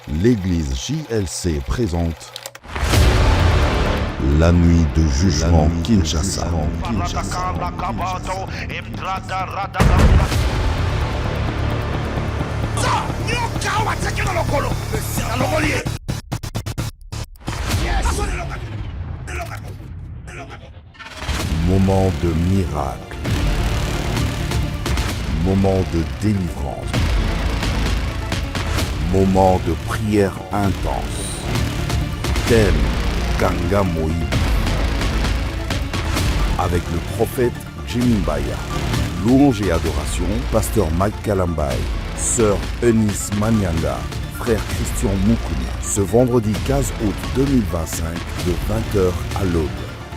L'église JLC présente la nuit de jugement Kinshasa. Moment de miracle, moment de délivrance, moment de prière intense. Thème Ganga Moïse avec le prophète Jimmy Mbaya. Louange et adoration, pasteur Mike Kalambay, sœur Eunice Manyanga, frère Christian Moukouna. Ce vendredi 15 août 2025 de 20h à l'aube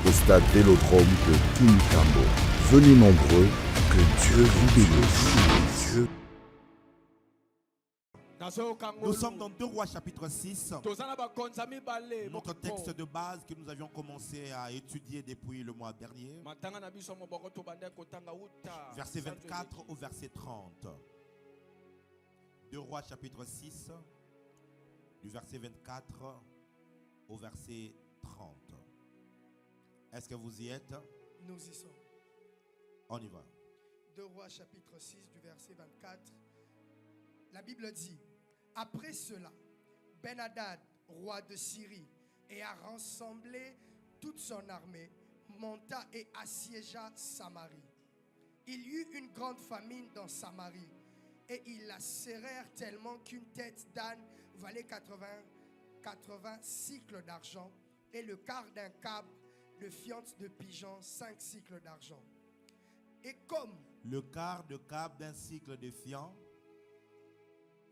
au stade Vélodrome de Kintambo. Venez nombreux, que Dieu vous bénisse. Nous sommes dans 2 Rois chapitre 6. Notre texte de base que nous avions commencé à étudier depuis le mois dernier. Verset 24 au verset 30. 2 Rois chapitre 6, du verset 24 au verset 30. Est-ce que vous y êtes? Nous y sommes. On y va. 2 Rois chapitre 6 du verset 24. La Bible dit: après cela, Ben-Hadad, roi de Syrie, ayant rassemblé toute son armée, monta et assiégea Samarie. Il y eut une grande famine dans Samarie, et ils la serrèrent tellement qu'une tête d'âne valait 80 cycles d'argent, et le quart d'un câble de fientes de pigeon 5 cycles d'argent. Et comme le quart de câble d'un cycle de fientes,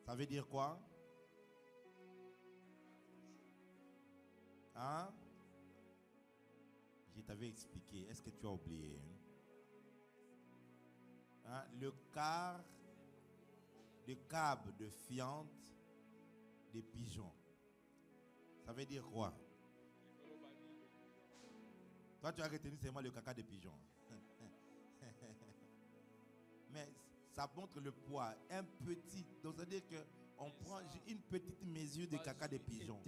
ça veut dire quoi? Hein? Je t'avais expliqué. Est-ce que tu as oublié? Hein? Le quart de câble de fientes des pigeons. Ça veut dire quoi? Toi, tu as retenu seulement le caca des pigeons. Mais ça montre le poids. Un petit. Donc, ça veut dire qu'on prend une petite mesure de caca des pigeons.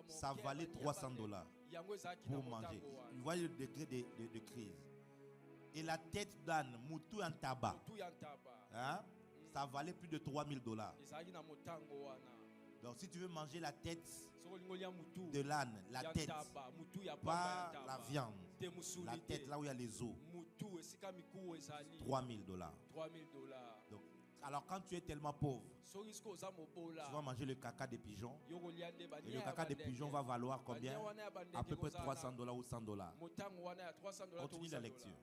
Ça valait $300 pour manger. Vous voyez le degré de crise. Et la tête d'âne, moutou en tabac, hein, ça valait plus de $3000. Donc, si tu veux manger la tête de l'âne, la tête, pas la viande, la tête là où il y a les os, $3000. Donc, alors quand tu es tellement pauvre, tu vas manger le caca des pigeons, et le caca des pigeons va valoir combien? À peu près $300 ou $100. Continue la lecture.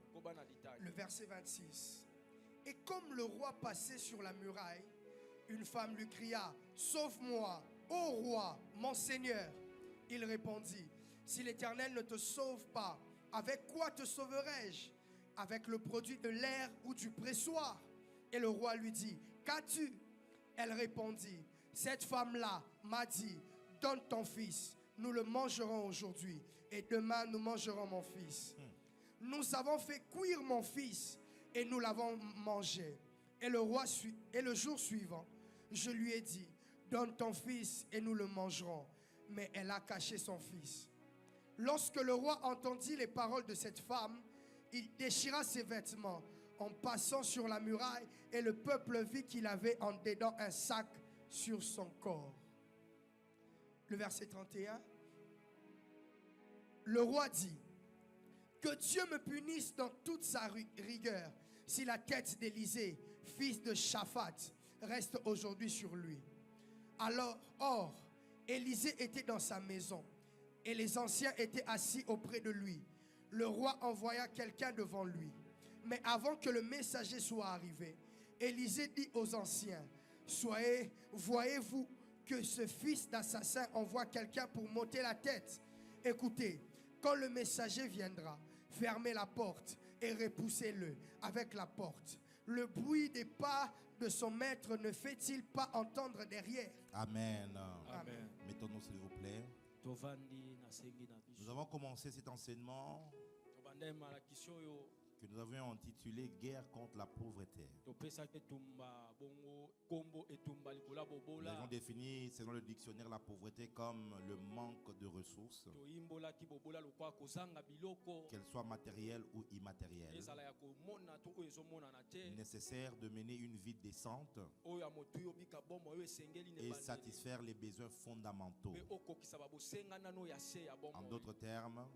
le verset 26. Et comme le roi passait sur la muraille, une femme lui cria: sauve-moi, ô roi, mon Seigneur. Il répondit: si l'Éternel ne te sauve pas, avec quoi te sauverai-je? Avec le produit de l'air ou du pressoir? Et le roi lui dit: qu'as-tu? Elle répondit: cette femme-là m'a dit, donne ton fils, nous le mangerons aujourd'hui, et demain nous mangerons mon fils. Nous avons fait cuire mon fils, et nous l'avons mangé. Et le jour suivant, je lui ai dit: donne ton fils et nous le mangerons. Mais elle a caché son fils. Lorsque le roi entendit les paroles de cette femme, il déchira ses vêtements en passant sur la muraille, et le peuple vit qu'il avait en dedans un sac sur son corps. Le verset 31. Le roi dit: que Dieu me punisse dans toute sa rigueur si la tête d'Élisée, fils de Shaphat, reste aujourd'hui sur lui. Or, Élisée était dans sa maison, et les anciens étaient assis auprès de lui. Le roi envoya quelqu'un devant lui. Mais avant que le messager soit arrivé, Élisée dit aux anciens: voyez-vous que ce fils d'assassin envoie quelqu'un pour m'ôter la tête? Écoutez, quand le messager viendra, fermez la porte et repoussez-le avec la porte. Le bruit des pas de son maître ne fait-il pas entendre derrière? Amen. Amen. Mettons-nous s'il vous plaît. Nous avons commencé cet enseignement que nous avions intitulé Guerre contre la pauvreté. Nous avions définit, selon le dictionnaire, la pauvreté comme le manque de ressources, qu'elles soient matérielles ou immatérielles, nécessaires de mener une vie décente et satisfaire les besoins fondamentaux. En d'autres termes,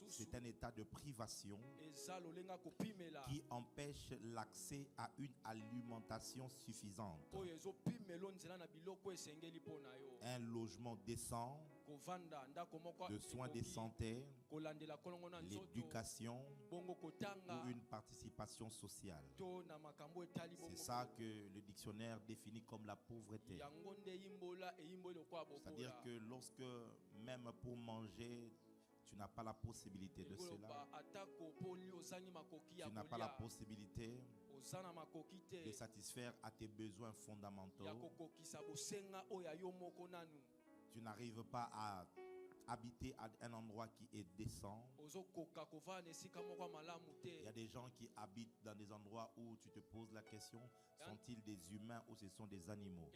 c'est un état de privation qui empêche l'accès à une alimentation suffisante, un logement décent, de soins de santé, l'éducation ou une participation sociale. C'est ça que le dictionnaire définit comme la pauvreté. C'est-à-dire que lorsque, même pour manger, tu n'as pas la possibilité de cela, tu n'as pas la possibilité de satisfaire à tes besoins fondamentaux, tu n'arrives pas à habiter à un endroit qui est décent. Il y a des gens qui habitent dans des endroits où tu te poses la question, sont-ils des humains ou ce sont des animaux?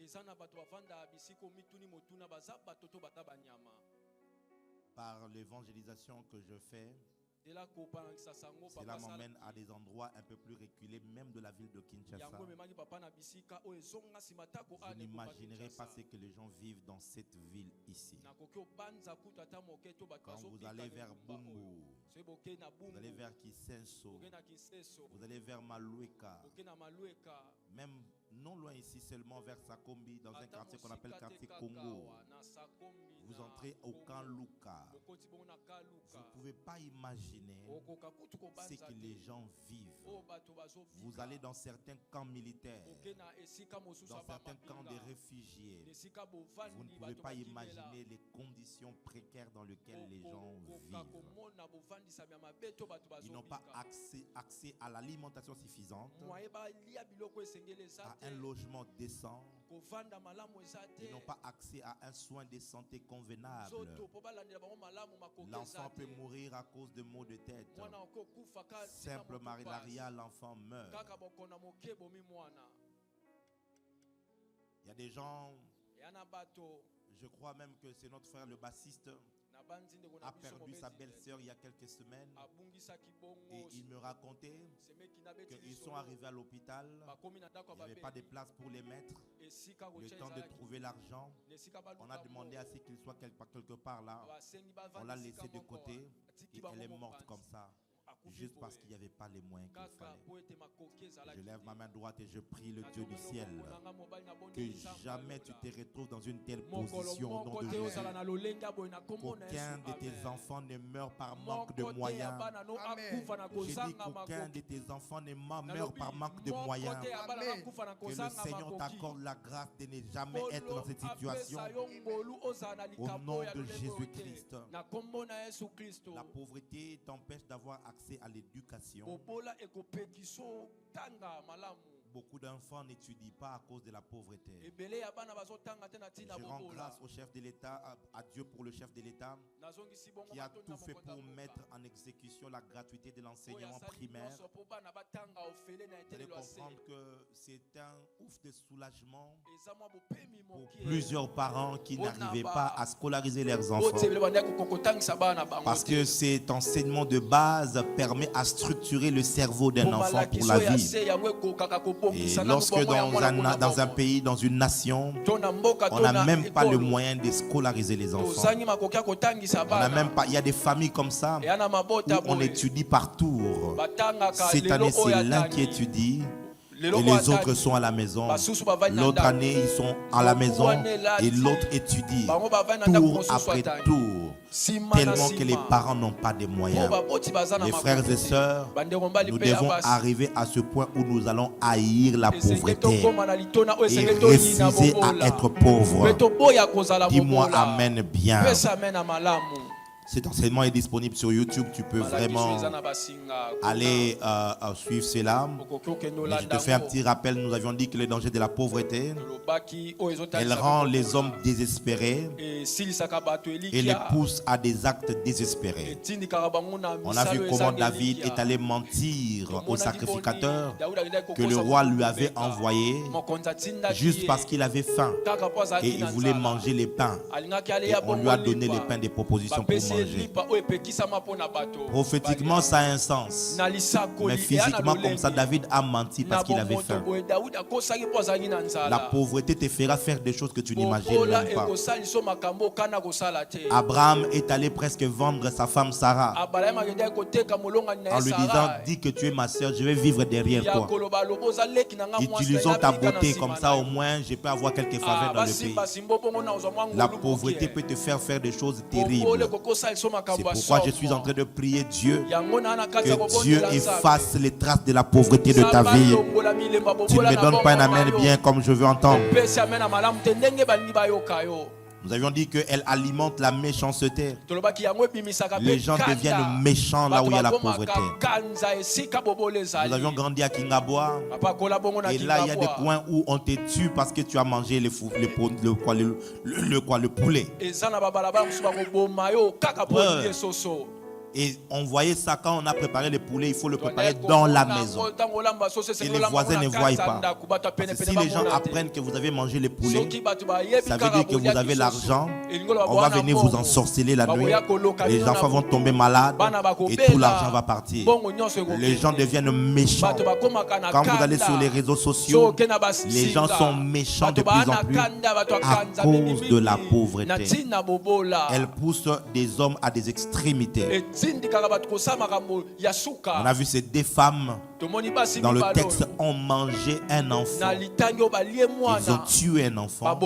Par l'évangélisation que je fais, cela m'emmène à des endroits un peu plus reculés, même de la ville de Kinshasa. Vous n'imaginerez pas ce que les gens vivent dans cette ville ici. Quand vous allez vers Bumbu, vous allez vers Kisenso, vous allez vers Malueka, même non loin ici, seulement vers Sakombi, dans un quartier qu'on appelle quartier Congo. Vous entrez au camp Luka. Vous ne pouvez pas imaginer ce que les gens vivent. Vous allez dans certains camps militaires, dans certains camps de réfugiés. Vous ne pouvez pas imaginer les conditions précaires dans lesquelles les gens vivent. Ils n'ont pas accès à l'alimentation suffisante, à un logement décent. Ils n'ont pas accès à un soin de santé convenable. L'enfant peut mourir à cause de maux de tête. Simple malaria, l'enfant meurt. Il y a des gens, je crois même que c'est notre frère le bassiste, a perdu sa belle-sœur il y a quelques semaines, et il me racontait qu'ils sont arrivés à l'hôpital, il n'y avait pas de place pour les mettre, le temps de trouver l'argent, on a demandé à ce qu'il soit quelque part là, on l'a laissé de côté et elle est morte comme ça. Juste parce qu'il n'y avait pas les moyens qu'il fallait. Je lève ma main droite et je prie le Dieu du ciel que jamais tu te retrouves dans une telle position au nom de Jésus. Qu'aucun de tes enfants ne meure par manque de moyens. Je dis qu'aucun de tes enfants ne meure par manque de moyens. Que le Seigneur t'accorde la grâce de ne jamais être dans cette situation. Au nom de Jésus-Christ. La pauvreté t'empêche d'avoir accès à l'éducation. Beaucoup d'enfants n'étudient pas à cause de la pauvreté. Je rends grâce au chef de l'État, à Dieu pour le chef de l'État, qui a tout fait pour mettre en exécution la gratuité de l'enseignement primaire. Vous allez comprendre que c'est un ouf de soulagement pour plusieurs parents qui n'arrivaient pas à scolariser leurs enfants. Parce que cet enseignement de base permet à structurer le cerveau d'un enfant pour la vie. Et lorsque dans un pays, dans une nation, on n'a même pas le moyen de scolariser les enfants. On n'a même pas, il y a des familles comme ça où on étudie par tour. Cette année, c'est l'un qui étudie et les autres sont à la maison. L'autre année, ils sont à la maison et l'autre étudie tour après tour. Tellement que les parents n'ont pas de moyens. Les frères et sœurs, nous devons arriver à ce point où nous allons haïr la pauvreté et refuser à être pauvres. Dis-moi amen bien. Cet enseignement est disponible sur YouTube. Tu peux vraiment aller suivre cela. Mais je te fais un petit rappel. Nous avions dit que le danger de la pauvreté, elle rend les hommes désespérés et les pousse à des actes désespérés. On a vu comment David est allé mentir au sacrificateur que le roi lui avait envoyé juste parce qu'il avait faim et il voulait manger les pains. Et on lui a donné les pains des propositions pour manger. Prophétiquement, ça a un sens. Mais physiquement, comme ça, David a menti parce qu'il avait faim. La pauvreté te fera faire des choses que tu n'imagines même pas. Abraham est allé presque vendre sa femme Sarah en lui disant: dis que tu es ma soeur, je vais vivre derrière toi. Utilisons ta beauté, comme ça au moins je peux avoir quelques faveurs dans le pays. La pauvreté peut te faire faire des choses terribles. C'est pourquoi je suis en train de prier Dieu que Dieu efface les traces de la pauvreté de ta vie. Tu ne me donnes pas un amen bien comme je veux entendre. Nous avions dit qu'elle alimente la méchanceté. Les gens deviennent méchants là où il y a la pauvreté. Nous avions grandi à Kingaboa. Et là, il y a des coins où on te tue parce que tu as mangé le poulet. Et on voyait ça quand on a préparé le poulet, il faut le préparer dans la maison. Et les voisins ne voient pas. Parce que si les gens apprennent que vous avez mangé le poulet, ça veut dire que vous avez l'argent. On va venir vous ensorceler la nuit. Les enfants vont tomber malades et tout l'argent va partir. Les gens deviennent méchants. Quand vous allez sur les réseaux sociaux, les gens sont méchants de plus en plus à cause de la pauvreté. Elle pousse des hommes à des extrémités. On a vu ces deux femmes dans le texte ont mangé un enfant. Ils ont tué un enfant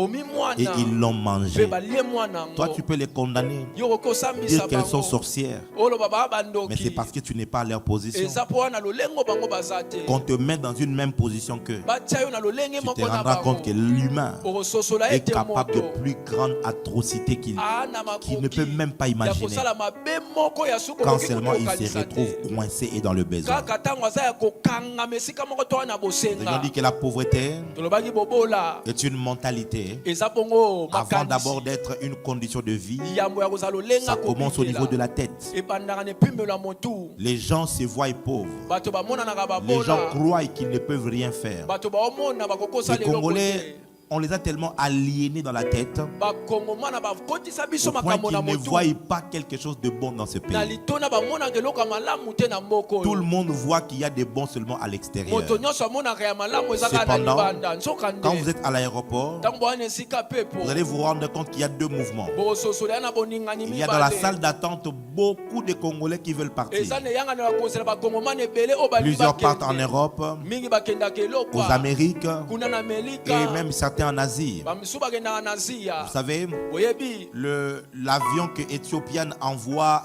et ils l'ont mangé. Toi, tu peux les condamner, dire qu'elles sont sorcières, mais c'est parce que tu n'es pas à leur position. Qu'on te met dans une même position qu'eux, tu te rendras compte que l'humain est capable de plus grandes atrocités qu'il ne peut même pas imaginer. Quand seulement il se retrouve coincé et dans le besoin. Nous avons dit que la pauvreté est une mentalité. Avant d'abord d'être une condition de vie, ça commence au niveau de la tête. Les gens se voient pauvres. Les gens croient qu'ils ne peuvent rien faire. Les Congolais, on les a tellement aliénés dans la tête au point qu'ils ne voient pas quelque chose de bon dans ce pays. Tout le monde voit qu'il y a des bons seulement à l'extérieur. Cependant, quand vous êtes à l'aéroport, vous allez vous rendre compte qu'il y a deux mouvements. Il y a dans la salle d'attente beaucoup de Congolais qui veulent partir. Plusieurs partent en Europe, aux Amériques et même certains en Asie. Vous savez, l'avion que Ethiopian envoie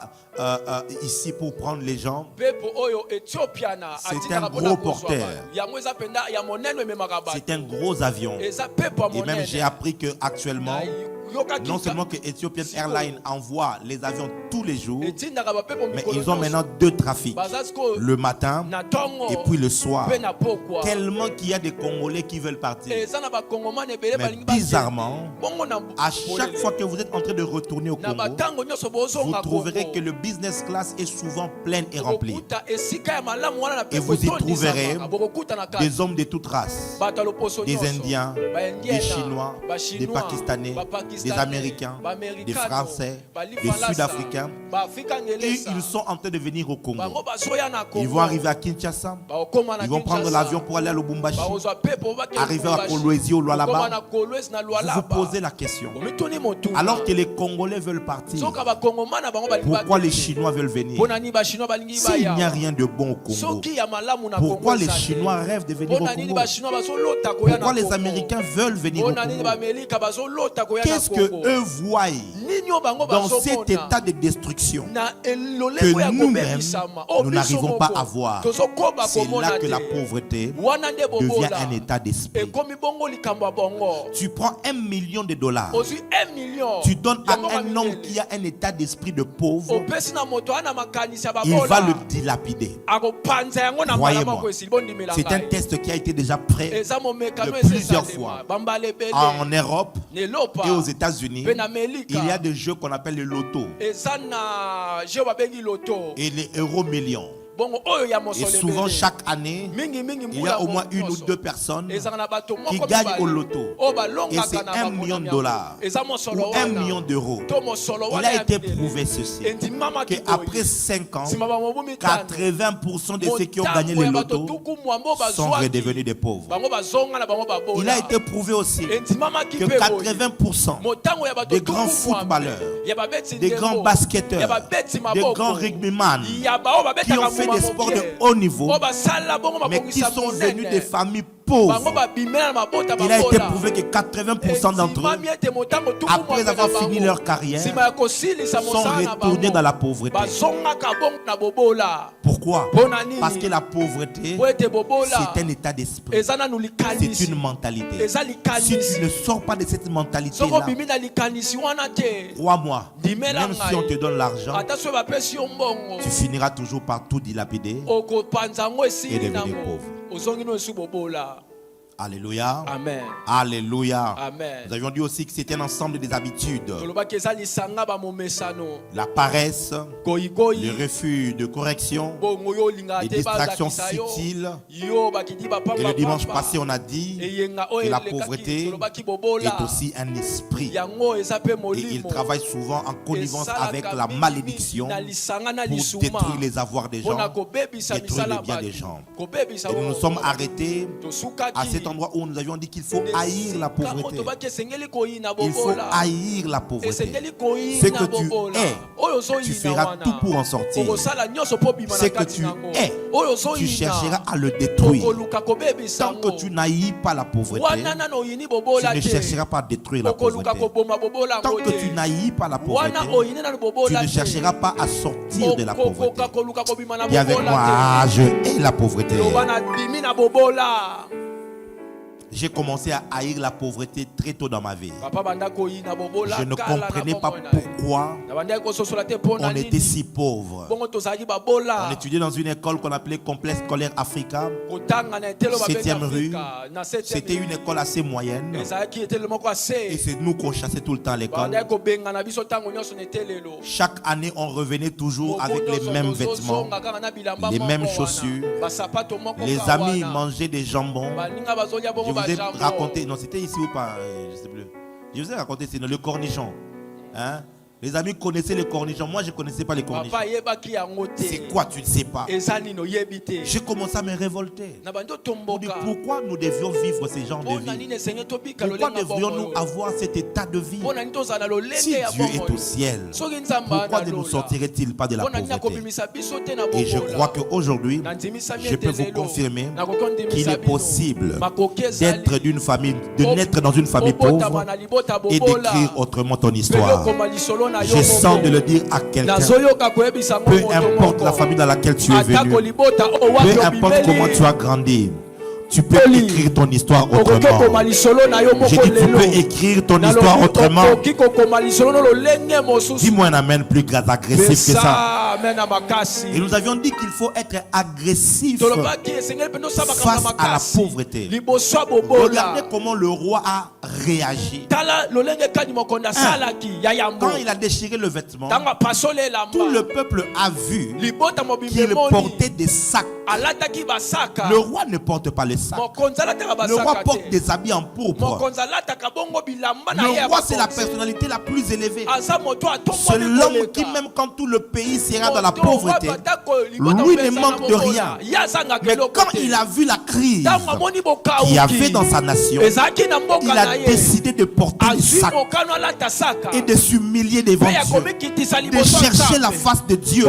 ici pour prendre les gens, c'est un gros porteur. C'est un gros avion. Et même j'ai appris que actuellement, non seulement que Ethiopian Airlines envoie les avions tous les jours, mais ils ont maintenant deux trafics, le matin et puis le soir. Tellement qu'il y a des Congolais qui veulent partir. Mais bizarrement, à chaque fois que vous êtes en train de retourner au Congo, vous trouverez que le business class est souvent plein et rempli. Et vous y trouverez des hommes de toutes races, des Indiens, des Chinois, des Pakistanais, des Américains, des Français, des Sud-Africains. Et ils sont en train de venir au Congo. Ils vont arriver à Kinshasa. Ils vont prendre l'avion pour aller à Lubumbashi. Arriver à Kolwezi ou Lualaba. Vous vous posez la question. Alors que les Congolais veulent partir, pourquoi les Chinois veulent venir? S'il n'y a rien de bon au Congo, pourquoi les Chinois rêvent de venir au Congo? Pourquoi les Américains veulent venir au Congo? Qu'est-ce ce que eux voient dans cet état de destruction que nous-mêmes, nous n'arrivons pas à voir. C'est là que la pauvreté devient un état d'esprit. Tu prends $1 million, tu donnes à un homme qui a un état d'esprit de pauvre, il va le dilapider. Croyez-moi, c'est un test qui a été déjà prêt de plusieurs fois. En Europe et aux États-Unis, il y a des jeux qu'on appelle le loto et les euro millions. Et souvent chaque année, il y a au moins 1 ou 2 personnes qui gagnent au loto. Et c'est $1 million ou $1 million. Il a été prouvé ceci, qu'après 5 ans, 80% de ceux qui ont gagné le loto sont redevenus des pauvres. Il a été prouvé aussi que 80% des grands footballeurs, des grands basketteurs, des grands rugbyman qui ont fait des sports de haut niveau, mais qui sont venus des familles pauvres, il a été prouvé que 80% d'entre eux, après avoir fini leur carrière, sont retournés dans la pauvreté. Pourquoi? Parce que la pauvreté, c'est un état d'esprit, c'est une mentalité. Si tu ne sors pas de cette mentalité-là, crois-moi, même si on te donne l'argent, tu finiras toujours par tout dilapider et devenir pauvre. Alléluia. Amen. Alléluia. Amen. Nous avions dit aussi que c'était un ensemble des habitudes. La paresse, le refus de correction, les distractions futiles. Et le dimanche passé, on a dit que la pauvreté est aussi un esprit. Et il travaille souvent en connivence avec la malédiction pour détruire les avoirs des gens, détruire les biens des gens. Et nous nous sommes arrêtés à cet endroit où nous avions dit qu'il faut haïr la pauvreté. Il faut haïr la pauvreté. Ce que tu es, tu feras tout pour en sortir. Ce que tu es, tu chercheras à le détruire. Tant que tu n'haïs pas la pauvreté, tu ne chercheras pas à détruire la pauvreté. Tant que tu n'haïs pas la pauvreté, tu ne chercheras pas à sortir de la pauvreté. Dis avec moi, je hais la pauvreté. J'ai commencé à haïr la pauvreté très tôt dans ma vie. Je ne comprenais pas pourquoi on était si pauvre. On étudiait dans une école qu'on appelait Complexe Scolaire Africa, 7e rue. C'était une école assez moyenne. Et c'est nous qu'on chassait tout le temps à l'école. Chaque année, on revenait toujours avec les mêmes vêtements, les mêmes chaussures. Les amis mangeaient des jambons. Je vous ai raconté, non c'était ici ou pas, je ne sais plus. Je vous ai raconté, c'est le cornichon. Hein? Les amis connaissaient les cornichons. Moi, je ne connaissais pas les cornichons. C'est quoi, tu ne sais pas? J'ai commencé à me révolter. Pourquoi nous devions vivre ce genre de vie? Pourquoi devrions-nous avoir cet état de vie? Si Dieu est au ciel, pourquoi ne nous sortirait-il pas de la pauvreté? Et je crois qu'aujourd'hui, je peux vous confirmer qu'il est possible d'être d'une famille, de naître dans une famille pauvre et d'écrire autrement ton histoire. Je sens de le dire à quelqu'un. Peu importe la famille dans laquelle tu es venu, peu importe comment tu as grandi, tu peux écrire ton histoire autrement. J'ai dit tu peux écrire ton histoire autrement. Dis-moi un amen plus agressif que ça. Et nous avions dit qu'il faut être agressif face à la pauvreté. Regardez comment le roi a réagi. Quand il a déchiré le vêtement, tout le peuple a vu qu'il portait des sacs. Le roi ne porte pas les sacs. Le roi porte des habits en pourpre. Le roi, c'est la personnalité la plus élevée. C'est l'homme qui, même quand tout le pays sera dans la pauvreté, lui ne manque de rien. Mais quand il a vu la crise qu'il y avait dans sa nation, il a décidé de porter le sac et de s'humilier devant Dieu, de chercher la face de Dieu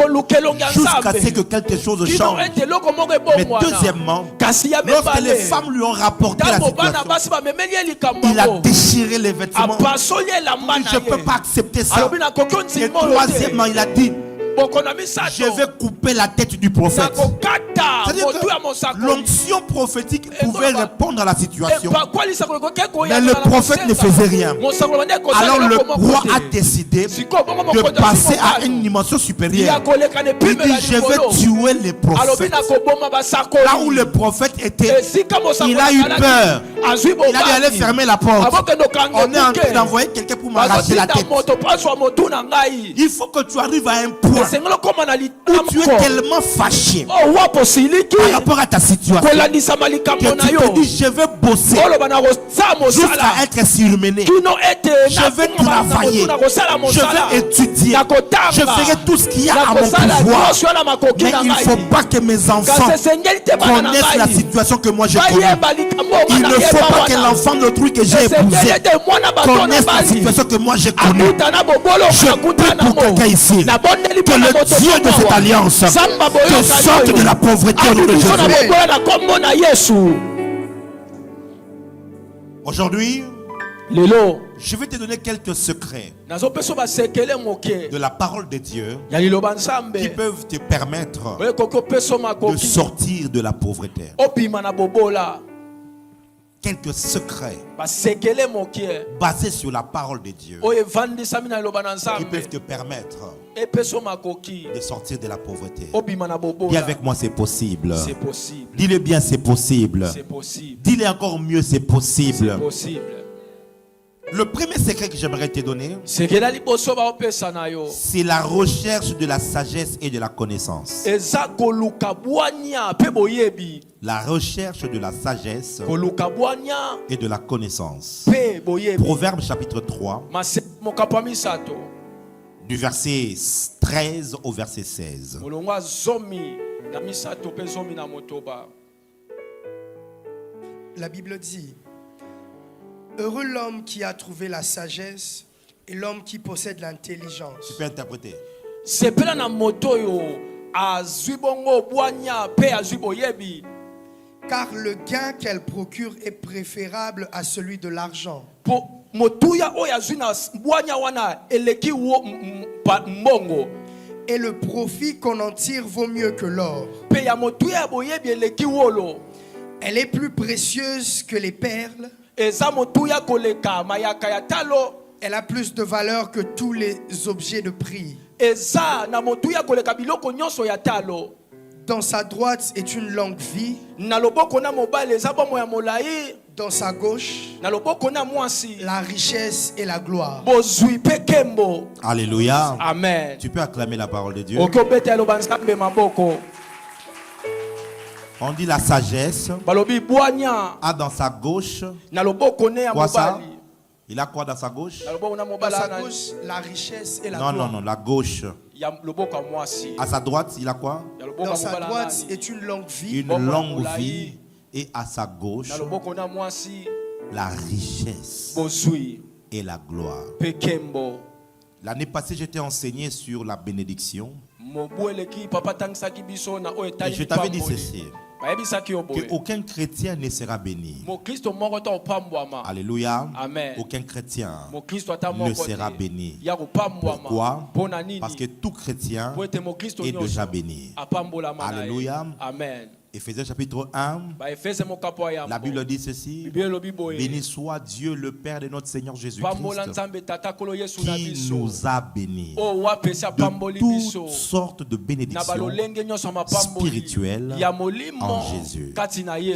jusqu'à ce que quelque chose change. Mais deuxièmement, lorsque les femmes lui ont rapporté la situation, il a déchiré les vêtements. Je ne peux pas accepter ça. Et troisièmement, il a dit, je vais couper la tête du prophète. C'est-à-dire que l'onction prophétique pouvait répondre à la situation, mais le prophète ne faisait rien. Alors le roi a décidé de passer à une dimension supérieure. Il dit, je vais tuer les prophètes. Là où le prophète était, il a eu peur. Il a dit, allez fermer la porte. On est en train d'envoyer quelqu'un pour m'arracher la tête. Il faut que tu arrives à un point où tu es tellement fâché par rapport à ta situation que tu te dis, je vais bosser jusqu'à être surmené. Je vais travailler, je vais étudier, je ferai tout ce qu'il y a à mon pouvoir. Mais il ne faut pas que mes enfants connaissent la situation que moi je connais. Il ne faut pas que l'enfant d'autrui que j'ai épousé connaisse la situation que moi je connais. Je prie pour quelqu'un ici que le Dieu de cette alliance te sorte de la pauvreté au nom de Jésus. Aujourd'hui, je vais te donner quelques secrets de la parole de Dieu qui peuvent te permettre de sortir de la pauvreté. Quelques secrets basés sur la parole de Dieu qui peuvent te permettre de sortir de la pauvreté. Dis avec moi, c'est possible. Dis-le bien, c'est possible. Dis-le encore mieux, c'est possible. Le premier secret que j'aimerais te donner, c'est la recherche de la sagesse et de la connaissance. La recherche de la sagesse et de la connaissance. Proverbe chapitre 3, du verset 13 au verset 16. La Bible dit: heureux l'homme qui a trouvé la sagesse et l'homme qui possède l'intelligence. Tu peux interpréter. Car le gain qu'elle procure est préférable à celui de l'argent. Et le profit qu'on en tire vaut mieux que l'or. Elle est plus précieuse que les perles. Elle a plus de valeur que tous les objets de prix. Dans sa droite est une longue vie. Dans sa gauche, la richesse et la gloire. Alléluia. Amen. Tu peux acclamer la parole de Dieu. On dit la sagesse a dans sa gauche quoi ça? Il a quoi dans sa gauche? Dans sa gauche, la richesse et la gloire. Non, la gauche. À sa droite, il a quoi? Dans sa droite est une longue vie. Une longue vie. Et à sa gauche, la richesse et la gloire. L'année passée, j'étais enseigné sur la bénédiction. Et je t'avais dit ceci: qu'aucun chrétien ne sera béni. Alléluia. Amen. Aucun chrétien ne sera béni. Pourquoi? Parce que tout chrétien est déjà béni. Alléluia. Amen. Éphésiens chapitre 1, la Bible dit ceci: béni soit Dieu le Père de notre Seigneur Jésus-Christ, qui nous a bénis de toutes sortes de bénédictions spirituelles en Jésus.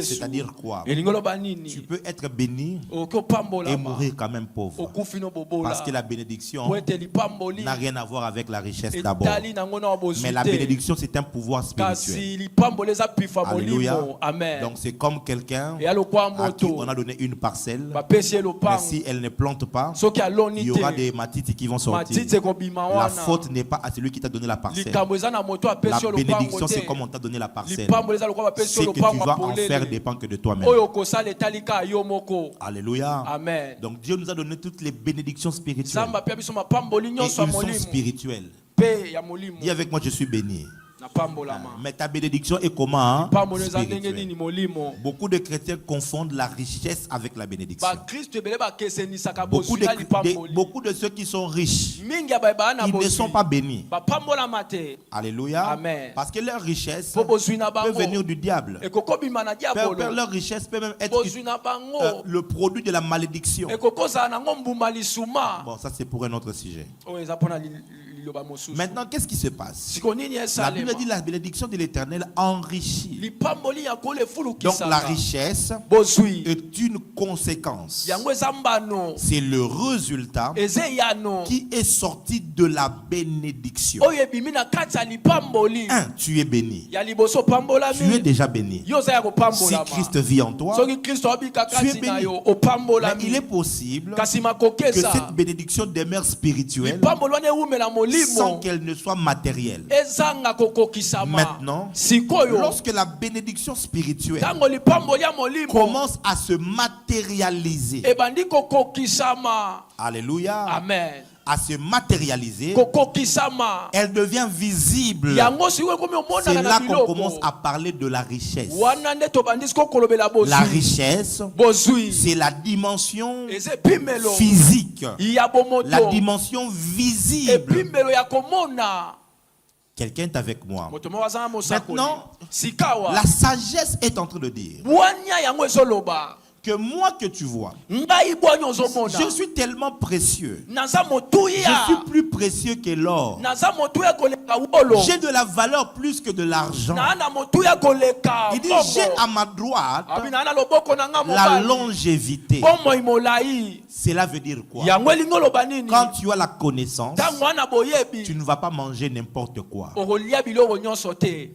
C'est-à-dire quoi? Tu peux être béni et mourir quand même pauvre, parce que la bénédiction n'a rien à voir avec la richesse d'abord. Mais la bénédiction, c'est un pouvoir spirituel. Alléluia. Amen. Donc c'est comme quelqu'un Et alors quoi à qui moto. on a donné une parcelle. Ba Mais pesi lopango. si elle ne plante pas, Soki aloni il y aura te. des matites qui vont sortir. Matite kobima La wana. faute n'est pas à celui qui t'a donné la parcelle. Likambo eza na moto La apesi lopango bénédiction, te. c'est comme on t'a donné la parcelle. Lipambo eza lokwa bapesi Ce que tu lopango vas en faire apolele. dépend que de toi-même. Oyo kosala etalika yo moko. Alléluia. Amen. Donc Dieu nous a donné toutes les bénédictions spirituelles. Samba pia biso mapamboli Et ils nyonso ya sont molimo. spirituelles. Pe ya molimo. Dis avec moi, je suis béni. Na pambolama. Mais ta bénédiction est comment? Pambo eza ndenge Spirituelle. nini molimo. Beaucoup de chrétiens confondent la richesse avec la bénédiction. Ba Kristo ebele ba kesenisaka Beaucoup bosula lipamboli. beaucoup de ceux qui sont riches, Mingi ya ba na ils ne bosui. sont pas bénis. Ba pambola mate. Alléluia. Amen. Parce que leur richesse Po bosui na peut bango. venir du diable. Ekokobima na diabolo. Leur richesse peut même être Bosui na bango. le produit de la malédiction. Ekokoza na ngombuma lisuma. Bon, ça c'est pour un autre sujet. Oyo eza pona liloba mosusu. Maintenant, qu'est-ce qui se passe? Siko nini La esalema. Bible dit la bénédiction de l'Éternel enrichit. Lipamboli ya kole fulu Donc kisaka. la richesse Bosui. est une conséquence. Yango eza mbano. C'est le résultat Eze yano. qui est sorti de la bénédiction. Oyo ebimi na kati ya lipamboli. Tu es béni. Ya liboso pambolami. Tu es déjà béni. Yo za ya Si kopambolama. Christ vit en toi, Soki Kristo abika tu es kati na béni. yo mais opambolami. il est possible Kasi que makokeza. cette bénédiction demeure spirituelle Lipamboli wana ewumela sans molimo. qu'elle ne soit matérielle. Ezanga kokokisama. Maintenant, Sikoyo. lorsque la bénédiction spirituelle Tango lipamboli ya molimo. commence à se matérialiser, Ebandi kokokisama. alléluia, Amen. à se matérialiser, Kokokisama. elle devient visible. Yango siwe komi omona C'est na là qu'on biloko. commence à parler de la richesse. Wana nde tobandisi kokolobela bozwi. La richesse, Bozwi. c'est la dimension Eze pimelo. physique, Ya bomoto. la dimension visible. Epimelo ya komona. Quelqu'un est avec moi. Moto mo wazana mosakoli. Maintenant, Sikawa. la sagesse est en train de dire Bwanya yango ezoloba. que moi que tu vois, Ngai bwanya ozomona. je suis tellement précieux. Naza Je motuya. suis plus précieux que l'or. Naza motuya koleka wolo. J'ai de la valeur plus que de l'argent. Na na motuya koleka. Il dit, j'ai à ma droite Abina na loboko na nga la mobali. longévité. Bomo imolai. Cela veut dire quoi? Yango elingo loba nini? Quand tu as la connaissance, Tango wana boyebi. tu ne vas pas manger n'importe quoi. Okolia biloko nyonso te.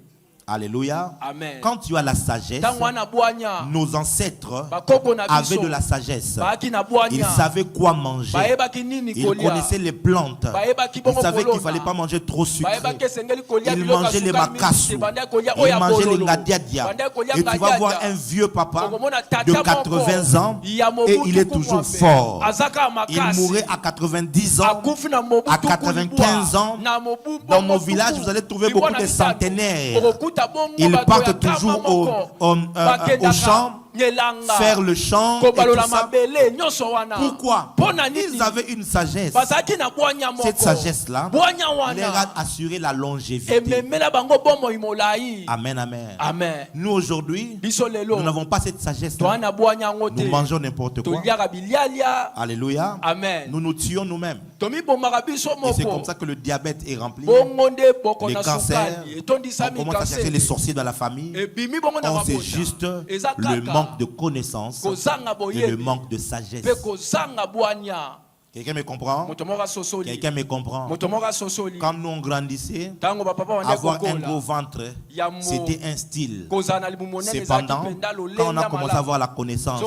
Alléluia. Amen. Quand tu as la sagesse, Tango wana bwanya. nos ancêtres Bakoko na avaient biso. de la sagesse. Baaki na Ils bwanya. savaient quoi manger. Bayebaki nini Ils kolia. connaissaient les plantes. Bayebaki Ils bongo savaient qu'il ne kolona. fallait pas manger trop sucré. Bayebaki esengeli kolia Ils biloko mangeaient les asuka mingi, makassou. banda kolia Ils oya mangeaient les bololo. ngadiadia. Banda kolia Et tu vas ngadiadia. voir un vieux papa Okomona tata de moko. 80 ans Ya mobutu et il est kumwambe. toujours fort. Azaka Il makasi. mourait à 90 ans. Akufi na mobutu À 95 kulibwa. ans, Na mobu dans bongo nos villages, tuku. vous allez trouver Libwa beaucoup na de mitatu. centenaires. Okokuta bongo Ils bato partent ya toujours kama moko. au Bakendaka champ, nyelanga. faire le chant. Et Kobalola tout ça. mabele nyonso wana. Pourquoi? Pona nini? Ils avaient une sagesse. Bazaki na bwanya moko. Cette sagesse-là Bwanya leur wana. a assuré la longévité. Ememela bango bomo imolai. Amen, amen. Amen. Nous aujourd'hui, Biso lelo. nous n'avons pas cette sagesse. Twana bwanya ngote. Nous mangeons n'importe quoi. Toliaka bilialia. Alléluia. Amen. Nous nous tuons nous-mêmes. Tomi bomaka biso Et c'est moko. comme ça que le diabète est rempli. Bongo nde boko Les na cancers. sukali. Etondisa On mi commence à chercher les cancer. sorciers dans la famille. Ebimi bongo na Or, c'est mabota. juste Eza le kaka. manque de connaissance Kozanga et le boyebi. manque de sagesse. Pe kozanga bwanya. Quelqu'un me comprend? Moto moko asosoli. Quelqu'un me comprend? Moto moko asosoli. Quand nous on grandissait, Tango ba papa wande avoir un kokola. gros ventre, Yamo. c'était un style. Kozana libu monene Cependant, ezaki penda lolenga quand on a commencé à malamu. avoir la connaissance,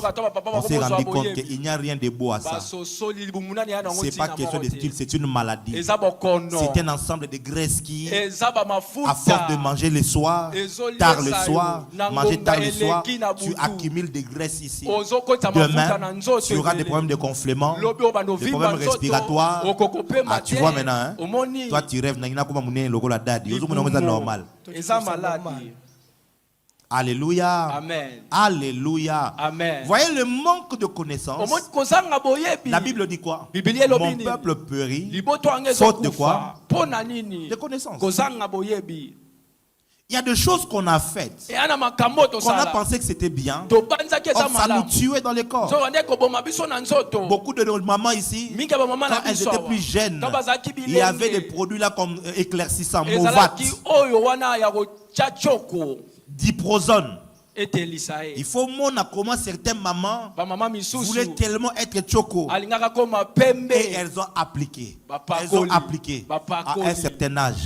on s'est rendu compte qu'il n'y a rien de beau à ça. Basosoli libu munani yana C'est pas question de style, c'est une maladie. Eza bokono. C'est un ensemble de graisses qui, Eza ba mafuta. à force de manger le soir, Ezoli tard le esayo. soir, Na manger tard le ngonga soir, eleki na tu butu. accumules des graisses ici. Ozokota mafuta na Demain, nzoto tu auras des ebele. problèmes de gonflement, Lobi obando des vimba problèmes nzoto. respiratoires. Okokope Ah, tu mate. vois maintenant, hein? Omoni. Toi tu rêves, n'a comme mon logo la dadi. Libumo. C'est normal. Eza maladi. Alléluia. Amen. Alléluia. Amen. Voyez le manque de connaissance. Omoni kozanga boyebi. La Bible dit quoi? Biblia elobi Mon nini? peuple périt Liboto ange faute de ezokufa. quoi? Pona nini? De connaissance. Kozanga boyebi. Il y a des choses qu'on a faites, E ana makambo to qu'on a sala. pensé que c'était bien. To banzaki eza Or, ça nous malamu. tuait dans les corps. So wande ko boma biso na nzoto. Beaucoup de nos mamans ici, Mingi ba mama na quand elles biso. étaient plus jeunes, Quand bazaki il y avait des bilenge. produits là comme éclaircissants, Movat, Ezalaki oyo wana ya kocha choko. Diprozone. Il faut montrer comment certaines mamans voulaient voulaient tellement être choco. Et elles ont appliqué. Elles ont appliqué. À un certain âge,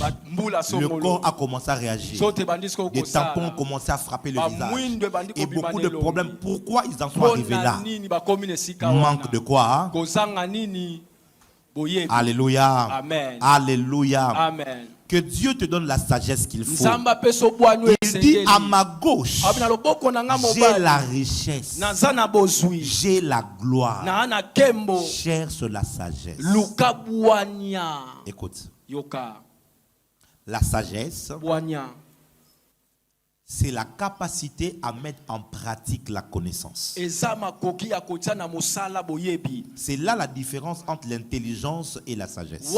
le corps a commencé à réagir. Des tampons ont commencé à frapper le visage. Et beaucoup de problèmes. Pourquoi ils en sont arrivés là? Manque de quoi? Alléluia. Amen. Alléluia. Amen. Que Dieu te donne la sagesse qu'il faut. Il dit à ma gauche, j'ai la richesse, j'ai la gloire. Cherche la sagesse. Écoute, la sagesse, c'est la capacité à mettre en pratique la connaissance. C'est là la différence entre l'intelligence et la sagesse. Vous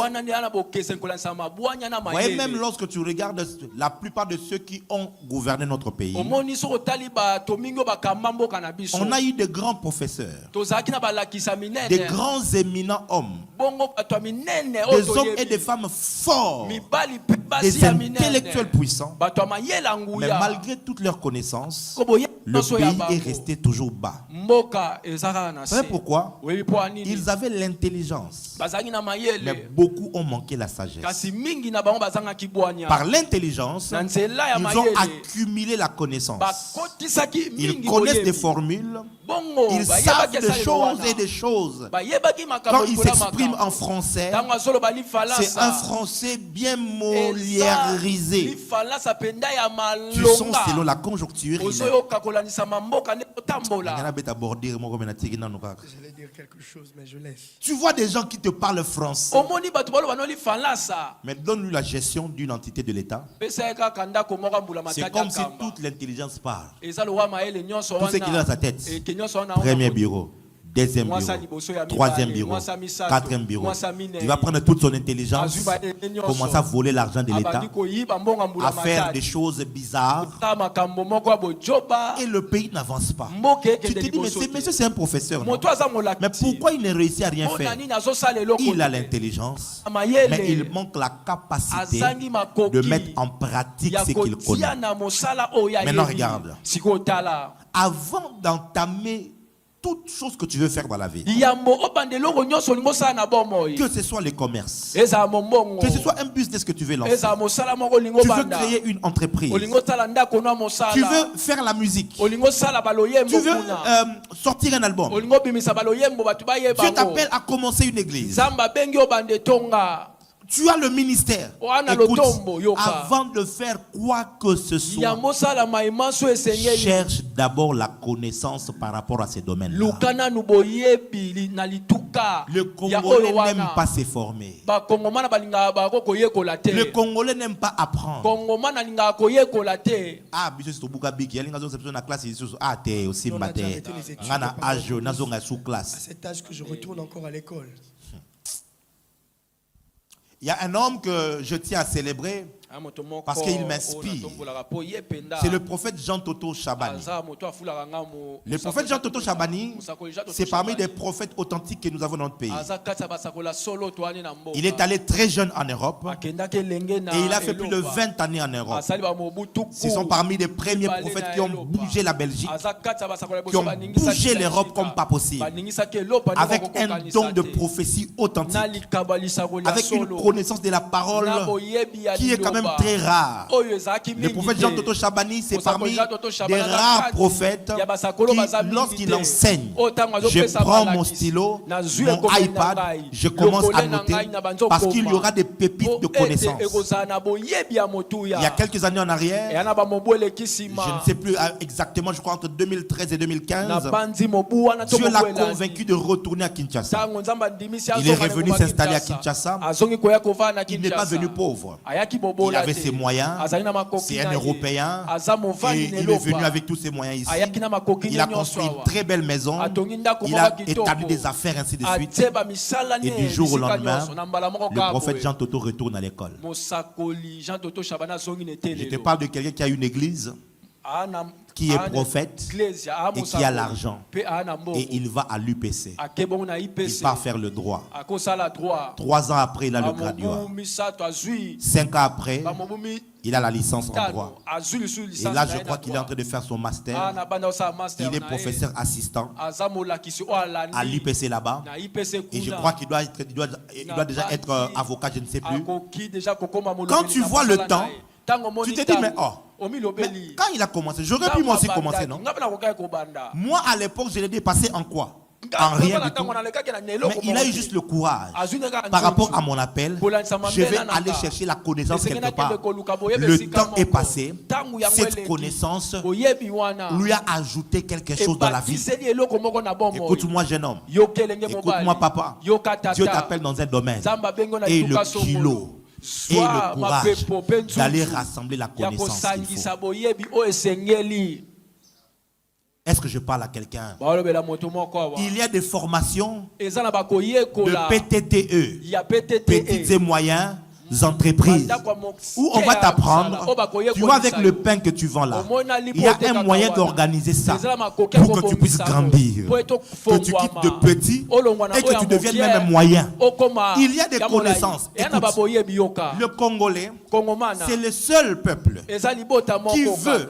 voyez, même lorsque tu regardes la plupart de ceux qui ont gouverné notre pays, on a eu de grands professeurs, des grands éminents hommes, des hommes et des femmes forts, des intellectuels puissants, mais malgré toutes leurs connaissances, le pays est resté toujours bas. Vous savez pourquoi? Ils avaient l'intelligence, mais beaucoup ont manqué la sagesse. Par l'intelligence, ils ont accumulé la connaissance. Ils connaissent des formules, ils savent des choses et des choses. Quand ils s'expriment en français, c'est un français bien moliérisé. Tu sens selon la conjoncture. J'allais dire quelque chose, mais je laisse. Tu vois des gens qui te parlent français, mais donne-lui la gestion d'une entité de l'État. C'est comme si toute l'intelligence part. Tout ce qu'il a dans sa tête. Premier bureau, deuxième bureau, troisième bureau, quatrième bureau. Tu vas prendre toute son intelligence, commencer à voler l'argent de l'État, à faire des choses bizarres, et le pays n'avance pas. Tu te dis, mais monsieur c'est un professeur, non? Mais pourquoi il ne réussit à rien faire? Il a l'intelligence, mais il manque la capacité de mettre en pratique ce qu'il connaît. Maintenant regarde, avant d'entamer toute chose que tu veux faire dans la vie, que ce soit le commerce, que ce soit un business que tu veux lancer, tu veux créer une entreprise, tu veux faire la musique, tu veux sortir un album, Dieu t'appelle à commencer une église, tu as le ministère. Écoute, avant de faire quoi que ce soit, cherche d'abord la connaissance par rapport à ces domaines-là. Le Congolais n'aime pas se former. Le Congolais n'aime pas apprendre. Ah, c'est À cet âge que je retourne encore à l'école. Il y a un homme que je tiens à célébrer parce qu'il m'inspire. C'est le prophète Jean Toto Chabani. Le prophète Jean Toto Chabani, c'est parmi les prophètes authentiques que nous avons dans notre pays. Il est allé très jeune en Europe et il a fait plus de 20 années en Europe. Ce sont parmi les premiers prophètes qui ont bougé la Belgique, qui ont bougé l'Europe comme pas possible, avec un don de prophétie authentique, avec une connaissance de la parole qui est quand même très rare. Le prophète Jean Toto Chabani, c'est parmi des rares prophètes qui, lorsqu'il enseigne, je prends mon stylo, mon iPad, je commence à noter parce qu'il y aura des pépites de connaissances. Il y a quelques années en arrière, je ne sais plus exactement, je crois entre 2013 et 2015, Dieu l'a convaincu de retourner à Kinshasa. Il est revenu s'installer à Kinshasa. Il n'est pas venu pauvre. Il avait ses moyens. C'est un Européen. Et il est venu avec tous ses moyens ici. Il a construit une très belle maison. Il a établi des affaires, ainsi de suite. Et du jour au lendemain, le prophète Jean Toto retourne à l'école. Je te parle de quelqu'un qui a une église, qui est prophète et qui a l'argent. Et il va à l'UPC. Il part faire le droit. 3 ans après, il a le graduat. 5 ans après, il a la licence en droit. Et là, je crois qu'il est en train de faire son master. Il est professeur assistant à l'UPC là-bas. Et je crois qu'il doit déjà être avocat, je ne sais plus. Quand tu vois le temps, tu te dis, mais quand il a commencé, j'aurais pu moi aussi commencer, non? Moi, à l'époque, je l'ai dépassé en quoi? En rien du tout. Mais il a eu juste le courage. Par rapport à mon appel, je vais aller chercher la connaissance quelque part. Le temps est passé. Cette connaissance lui a ajouté quelque chose dans la vie. Écoute-moi, jeune homme. Écoute-moi, papa. Dieu t'appelle dans un domaine. Et le kilo et le courage d'aller rassembler la connaissance qu'il faut. Est-ce que je parle à quelqu'un? Il y a des formations de PTTE, petites et moyennes entreprises, où on va t'apprendre, tu vois, avec le pain que tu vends là, il y a un moyen d'organiser ça pour que tu puisses grandir, que tu quittes de petit et que tu deviennes même moyen. Il y a des connaissances. Écoute, le Congolais, c'est le seul peuple qui veut,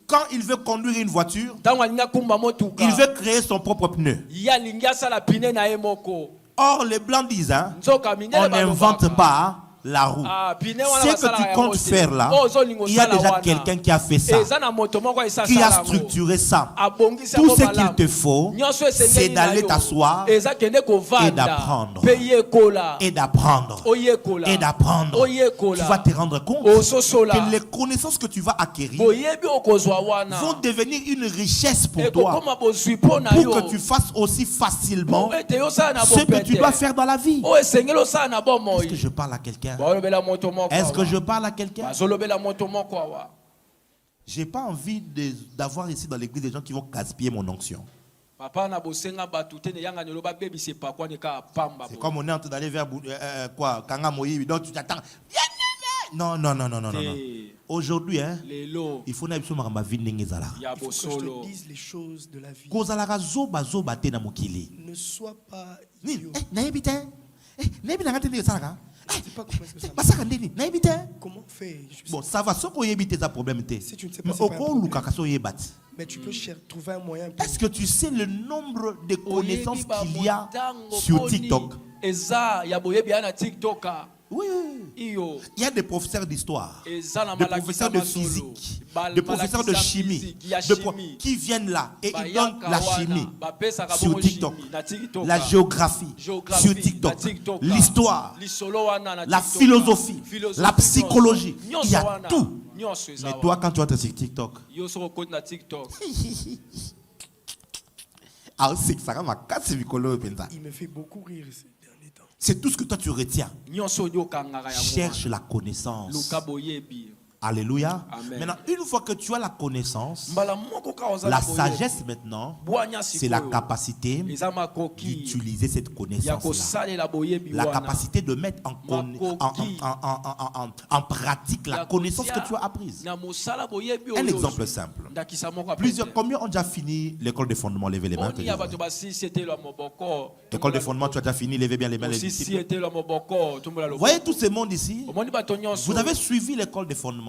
quand il veut conduire une voiture, il veut créer son propre pneu. Or, les blancs disent, hein, on n'invente pas la roue. Ce que tu comptes faire là, il y a déjà quelqu'un qui a fait ça, qui a structuré ça. Tout ce qu'il te faut, c'est d'aller t'asseoir et d'apprendre. Et d'apprendre. Et d'apprendre. Tu vas te rendre compte que les connaissances que tu vas acquérir vont devenir une richesse pour toi, pour que tu fasses aussi facilement ce que tu dois faire dans la vie. Est-ce que je parle à quelqu'un? Est-ce que je parle à quelqu'un? J'ai pas envie d'avoir ici dans l'église des gens qui vont gaspiller mon onction. C'est comme on est en train d'aller vers quoi, Kanga Moïbi, donc tu t'attends. Non. Aujourd'hui, hein, il faut que je te dise les choses de la vie. Ne sois pas idiot. Je ne sais pas comment est-ce que ça marche. Comment faire? Bon, ça va, ça problème. Si tu ne sais pas, c'est pas un mais tu peux trouver un moyen. Est-ce que tu sais le nombre de connaissances qu'il y a sur TikTok? Oui. Il y a des professeurs d'histoire, des professeurs de physique, des professeurs de chimie, qui viennent là et ils donnent la chimie sur TikTok, la géographie sur TikTok, l'histoire, la philosophie, la psychologie. Il y a tout. Mais toi, quand tu entres sur TikTok, il me fait beaucoup rire ces derniers temps. C'est tout ce que toi tu retiens. Cherche la connaissance. Alléluia. Amen. Maintenant, une fois que tu as la connaissance, la sagesse maintenant, c'est la capacité d'utiliser cette connaissance-là. La capacité de mettre en pratique la connaissance que tu as apprise. Un exemple simple. Combien ont déjà fini l'école de fondement? Levez les mains. L'école de fondement, tu as déjà fini? Levez bien les mains. Vous voyez tous ces mondes ici? Vous avez suivi l'école de fondement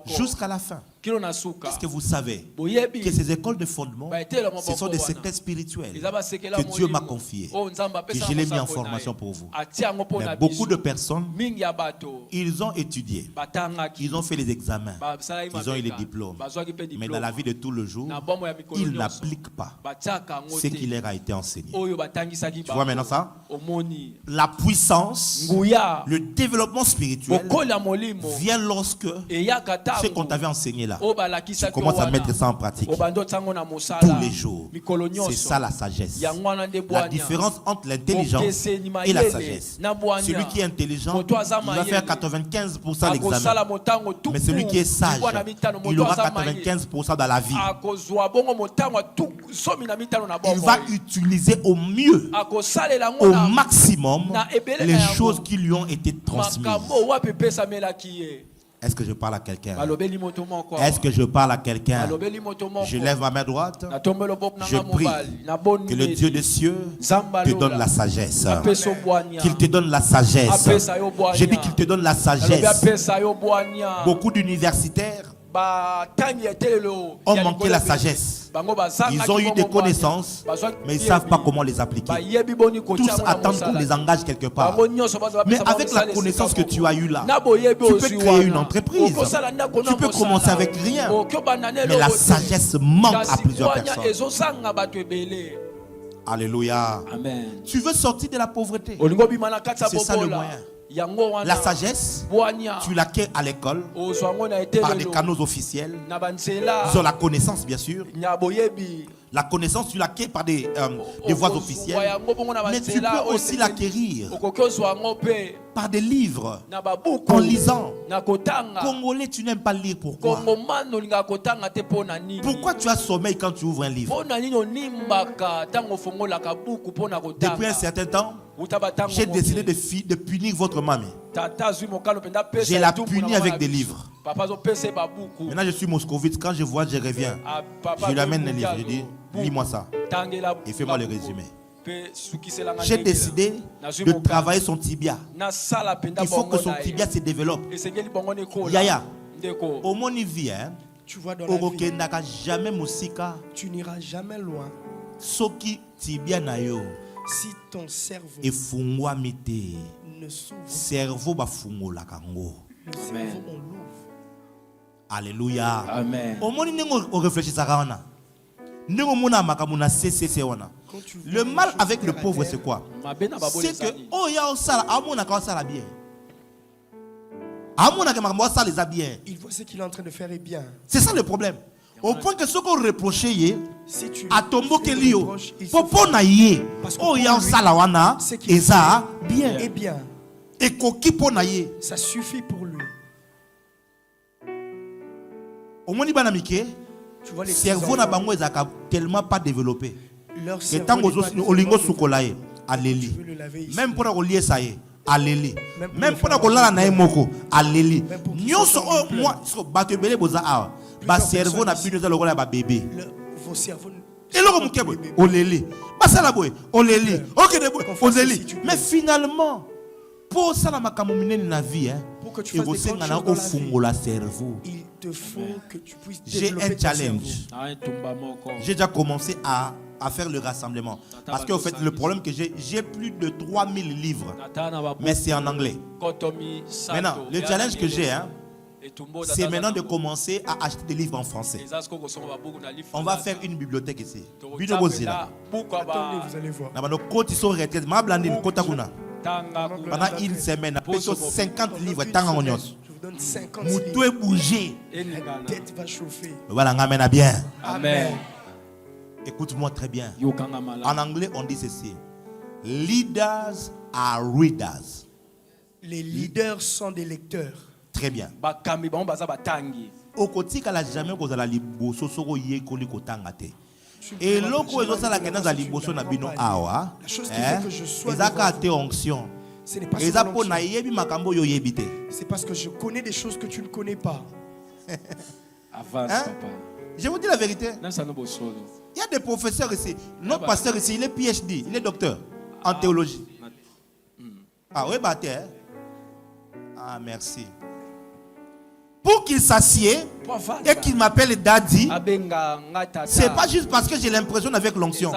jusqu'à la fin. Est-ce que vous savez que ces écoles de fondement, ce sont des secteurs spirituels que Dieu m'a confiés, que je l'ai mis en formation pour vous? Mais beaucoup de personnes, ils ont étudié, ils ont fait les examens, ils ont eu les diplômes, mais dans la vie de tout le jour, ils n'appliquent pas ce qui leur a été enseigné. Tu vois maintenant ça? La puissance, le développement spirituel vient lorsque ce qu'on t'avait enseigné là, tu commences à mettre ça en pratique tous les jours. C'est ça la sagesse. La différence entre l'intelligence et la sagesse. Celui qui est intelligent, il va faire 95% l'examen. Mais celui qui est sage, il aura 95% dans la vie. Il va utiliser au mieux, au maximum, les choses qui lui ont été transmises. Est-ce que je parle à quelqu'un? balobeli moto moko Est-ce que je parle à quelqu'un? balobeli moto moko Je lève ma main droite. natombelo bob Je nanga prie mobali na boni que le Dieu des cieux te donne la sagesse. apesa obwania Qu'il te donne la sagesse. apesa yo bwania Je dis qu'il te donne la alobi sagesse. apesa yo bwania Beaucoup d'universitaires batangi etelelo ont manqué la sagesse. Ils ont eu des connaissances, mais ils ne savent pas comment les appliquer. Tous attendent qu'on les engage quelque part. Mais avec la connaissance que tu as eue là, tu peux créer une entreprise. Tu peux commencer avec rien. Mais la sagesse manque à plusieurs personnes. Alléluia. Amen. Tu veux sortir de la pauvreté. C'est ça le moyen. La sagesse, tu l'acquiers à l'école par des canaux officiels. Ils ont la connaissance, bien sûr. La connaissance, tu l'acquiers par des voies officielles. Mais tu peux aussi l'acquérir par des livres, en lisant. Congolais, tu n'aimes pas lire. Pourquoi? Pourquoi tu as sommeil quand tu ouvres un livre? Depuis un certain temps, j'ai décidé de punir votre mamie. Je la punis avec des livres. Maintenant, je suis moscovite. Quand je vois, je reviens. Je lui amène un livre. Je dis, lis-moi ça. Et fais-moi le résumé. J'ai décidé de travailler son tibia. Il faut que son tibia se développe. Yaya, au mon niveau, Tu vois dans la vie, jamais musika. tu n'iras jamais loin Soki tibia na yo. si ton cerveau Efungwa mite. ne s'ouvre. Cerveau ba fungola kango. Le cerveau, on l'ouvre. Alléluia. Amen. Au moins, on réfléchit à ça. Le mal avec le pauvre, c'est quoi? C'est que, oh, il y a un sale, bien. Il voit ce qu'il est en train de faire est bien. C'est ça le problème. Au point que ce qu'on reprochait, Si tu à tombo fais que des lio, reproches, il se popo na ye, Parce que oh, il y a un pour lui, sale wana, ce qu'il et ça, bien. est bien. Et koki po na ye. Ça suffit pour lui. Au moins, il banamike. Tu vois les Cerveau na bango ezaka tellement pas développé. leur Que cerveau tant n'est pas que olingo développé. sukolaye, aleli. Tu veux le laver ici. Même pour la relier ça y est, aleli. Même pour la faire kolala na moko, aleli. Même pour qu'ils Nyonso soient oh pleins. moi so batebele boza awa. Ba cerveau na bino za lokola ba bébé. Vos cerveaux. Et le mukebe oleli. Ba sala boy, oleli. OK de boy, oleli. Mais finalement pour ça la makambo minene na vie hein. Pour que tu Et fasses vous des savez grandes na choses dans la vie, ofungola cerveau. il te faut que tu puisses J'ai développer un ton challenge. cerveau. J'ai déjà commencé à faire le rassemblement. Parce qu'en fait, le problème que j'ai plus de 3000 livres. Mais c'est en anglais. Maintenant, le challenge que j'ai, hein, c'est maintenant de commencer à acheter des livres en français. On va faire une bibliothèque ici. Bino bozila. Attendez, vous allez voir. Na bano koti so retraite. Ma blandine kota kuna. Pendant une semaine, après 50 livres, tanga ngonyos. Je vous donne 50 livres. Moutou est bougé. La tête va chauffer. Voilà, ngamena bien. Amen. Écoute-moi très bien. Yokanga mala. En anglais, on dit ceci. Leaders are readers. Les leaders sont des lecteurs. Très bien. Bakambi bango baza batangi. Okotika la jamais kozala liboso soko yekoli kotanga te. Et loko ezosala kena za liboso na bino awa. Ezaka te onction. Ce n'est pas Eza seulement po na l'onction. yebi makambo yo yebi te. C'est parce que je connais des choses que tu ne connais pas. Avance Hein? papa. Je vous dis la vérité. Nasa no bosolo. Il y a des professeurs ici. Notre pasteur ici, il est PhD, il est docteur en théologie. Ah oui, bah t'es. Ah merci. Pour qu'il s'assied et qu'il m'appelle Daddy, Abenga ngata. c'est pas juste parce que j'ai l'impression avec l'onction.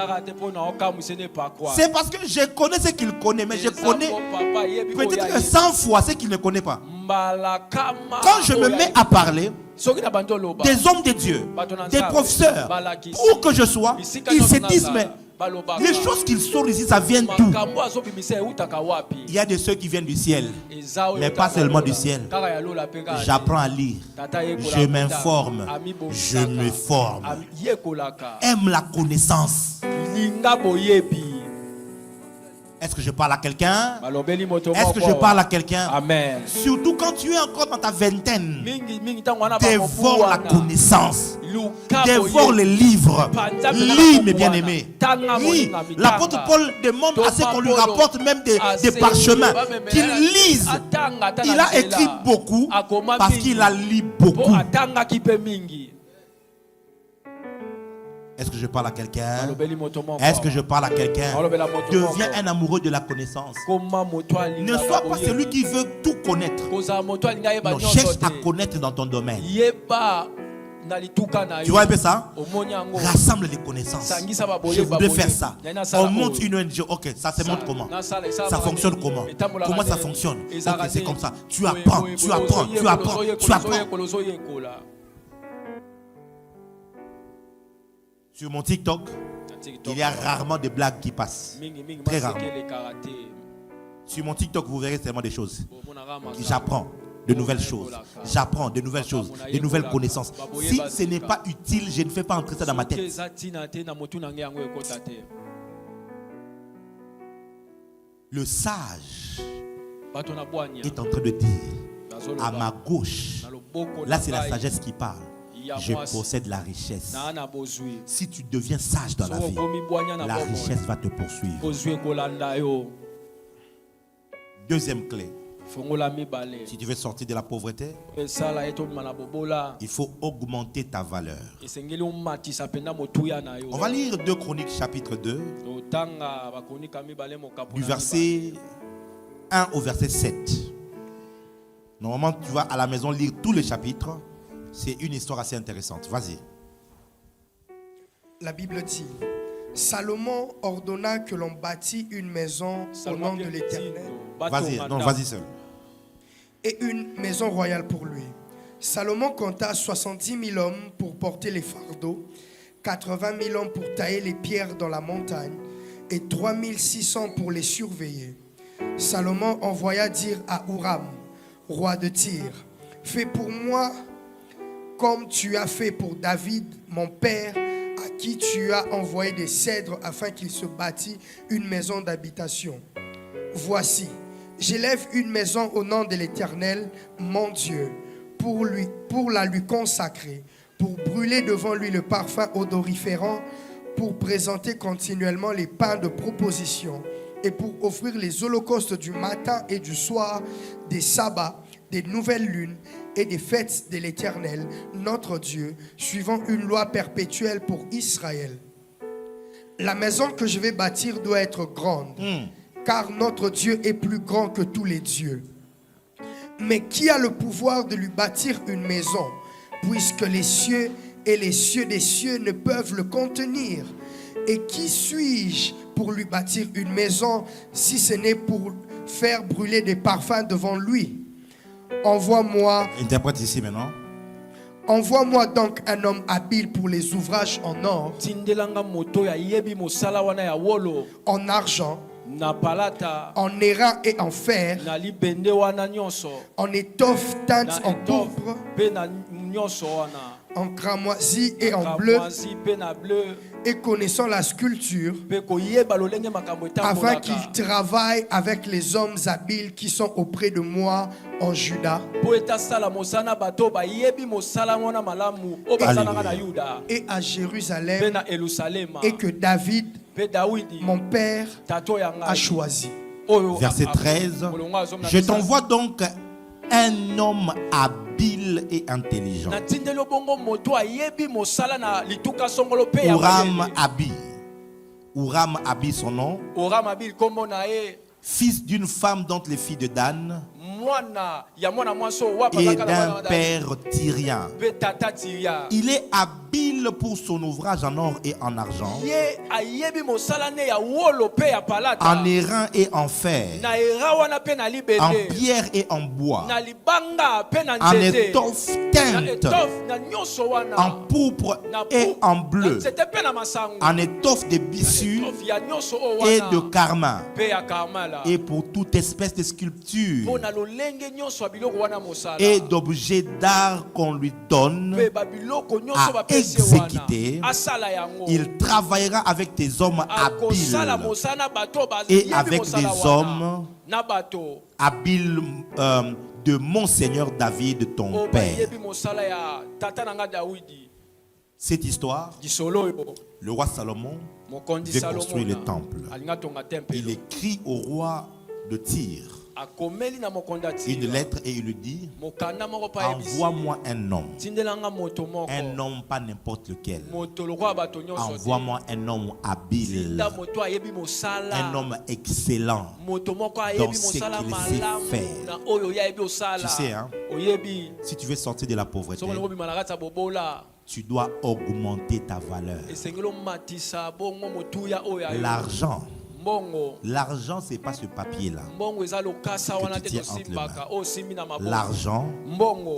C'est parce que je connais ce qu'il connaît, mais je connais peut-être que 100 fois ce qu'il ne connaît pas. Quand je me mets à parler des hommes de Dieu, des professeurs, où que je sois, ils se disent, mais les choses qu'ils sortent ici, ça vient d'où? Il y a de ceux qui viennent du ciel, mais pas seulement du ciel. J'apprends à lire, je m'informe, je me forme. Aime la connaissance. Est-ce que je parle à quelqu'un? balobeli moto Est-ce que je moko. parle à quelqu'un? Amen. Surtout quand tu es encore dans ta vingtaine. Mingi tango wana Dévore la connaissance. Luka Dévore boye. les livres. Panza Lis, pena mes na bien-aimés. Tanga Lis. moninga mitanga. L'apôtre Paul demande à ce qu'on lui Topapolo. rapporte même des Ase- parchemins. bamemela. Qu'il lise. Atanga, atanga Il a nzela. écrit beaucoup Akoma parce mingi. qu'il a lu Po beaucoup. atanga kipe mingi. Est-ce que je parle à quelqu'un? Balobeli moto moko. Est-ce que je parle à quelqu'un? Balobela moto Deviens moko. un amoureux de la connaissance. Koma moto alinga Ne sois pas boye. celui qui veut tout connaître. Koza moto alinga yeba Non, nyonso cherche te. à connaître dans ton domaine. Yeba na lituka na yo. Tu vois un peu ça? Omoni yango. Rassemble les connaissances. Sangisa baboye Je voudrais baboye. faire ça. Nana sala On monte oyo. une ONG. Ok, ça se montre comment? Nasala, esala Ça mara fonctionne nini. comment? Etambola Comment ça kade. fonctionne? Ezala Ok, c'est te. comme ça. Tu Boye, apprends, boye, tu boye, apprends, boye, tu apprends, boye, tu boye, apprends. boye, boye, boye. Sur mon TikTok, il y a rarement des blagues qui passent. Très rarement. Sur mon TikTok, vous verrez tellement des choses. J'apprends de nouvelles choses. J'apprends de nouvelles choses, de nouvelles connaissances. Si ce n'est pas utile, je ne fais pas entrer ça dans ma tête. Le sage est en train de dire à ma gauche, là c'est la sagesse qui parle. Je possède la richesse. Si tu deviens sage dans la vie, la richesse va te poursuivre. Deuxième clé. Si tu veux sortir de la pauvreté, il faut augmenter ta valeur. On va lire 2 Chroniques chapitre 2, du verset 1 au verset 7. Normalement, tu vas à la maison lire tous les chapitres. C'est une histoire assez intéressante. Vas-y. La Bible dit, Salomon ordonna que l'on bâtît une maison au nom de l'Éternel. Vas-y, non, vas-y seul. Et une maison royale pour lui. Salomon compta 70 000 hommes pour porter les fardeaux, 80 000 hommes pour tailler les pierres dans la montagne et 3 600 pour les surveiller. Salomon envoya dire à Huram, roi de Tyr, fais pour moi comme tu as fait pour David, mon père, à qui tu as envoyé des cèdres afin qu'il se bâtisse une maison d'habitation. Voici, j'élève une maison au nom de l'Éternel, mon Dieu, pour la lui consacrer, pour brûler devant lui le parfum odoriférant, pour présenter continuellement les pains de proposition et pour offrir les holocaustes du matin et du soir, des sabbats, des nouvelles lunes et des fêtes de l'Éternel, notre Dieu, suivant une loi perpétuelle pour Israël. La maison que je vais bâtir doit être grande, car notre Dieu est plus grand que tous les dieux. Mais qui a le pouvoir de lui bâtir une maison, puisque les cieux et les cieux des cieux ne peuvent le contenir? Et qui suis-je pour lui bâtir une maison, si ce n'est pour faire brûler des parfums devant lui? Envoie-moi. Interprète ici maintenant. Envoie-moi donc un homme habile pour les ouvrages en or, en argent, en airain et en fer, en étoffe teinte en pourpre, en cramoisi et en bleu, et connaissant la sculpture, afin qu'il travaille avec les hommes habiles qui sont auprès de moi en Juda et à Jérusalem, et que David, mon père, a choisi. Verset 13. Je t'envoie donc un homme habile et intelligent. Huram Abi. Huram Abi son nom. Fils d'une femme dont les filles de Dan et d'un père tyrien. Il est habile pour son ouvrage en or et en argent, en airain et en fer, en pierre et en bois, en étoffe teinte, en pourpre et en bleu, en étoffe de bissu et de carmin, et pour toute espèce de sculpture et d'objets d'art qu'on lui donne à exécuter, il travaillera avec tes hommes habiles et avec des hommes habiles de mon Seigneur David, ton père. Cette histoire, le roi Salomon veut construire le temple. Il écrit au roi de Tyr une lettre et il lui dit: envoie-moi un homme pas n'importe lequel. Envoie-moi un homme habile, un homme excellent dans ce qu'il sait faire. Tu sais, hein, si tu veux sortir de la pauvreté, tu dois augmenter ta valeur. L'argent, c'est pas ce papier-là que tu tiens entre les mains. L'argent,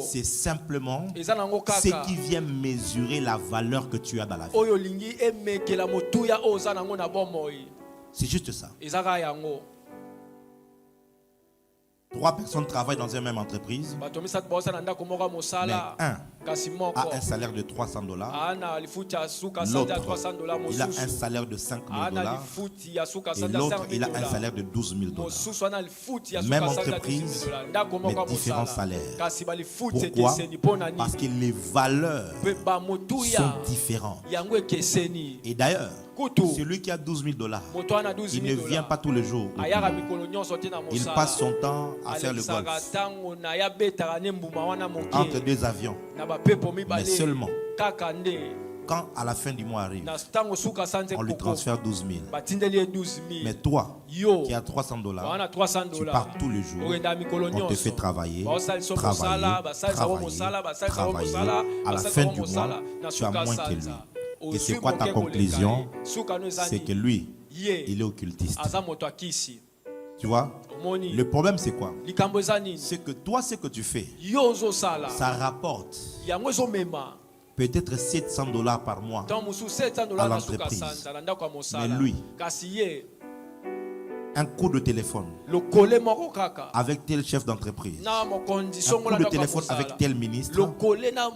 c'est simplement ce qui vient mesurer la valeur que tu as dans la vie. C'est juste ça. 3 personnes travaillent dans une même entreprise, mais un a un salaire de $300, l'autre il a un salaire de $5,000 et l'autre il a un salaire de $12,000. Même entreprise, mais différents salaires. Pourquoi? Parce que les valeurs sont différentes. Et d'ailleurs, celui qui a $12,000, il ne vient pas tous les jours. Il passe son temps à faire le golf entre 2 avions. Mais seulement quand à la fin du mois arrive, on lui transfère 12,000. Mais toi, qui as $300, tu pars tous les jours. On te fait travailler. À la fin du mois, tu as moins que lui. Et c'est quoi ta conclusion? C'est que lui, il est occultiste. Tu vois? Le problème c'est quoi? C'est que toi, ce que tu fais, ça rapporte peut-être $700 par mois à l'entreprise. Mais lui, un coup de téléphone avec tel chef d'entreprise, un coup de téléphone avec tel ministre,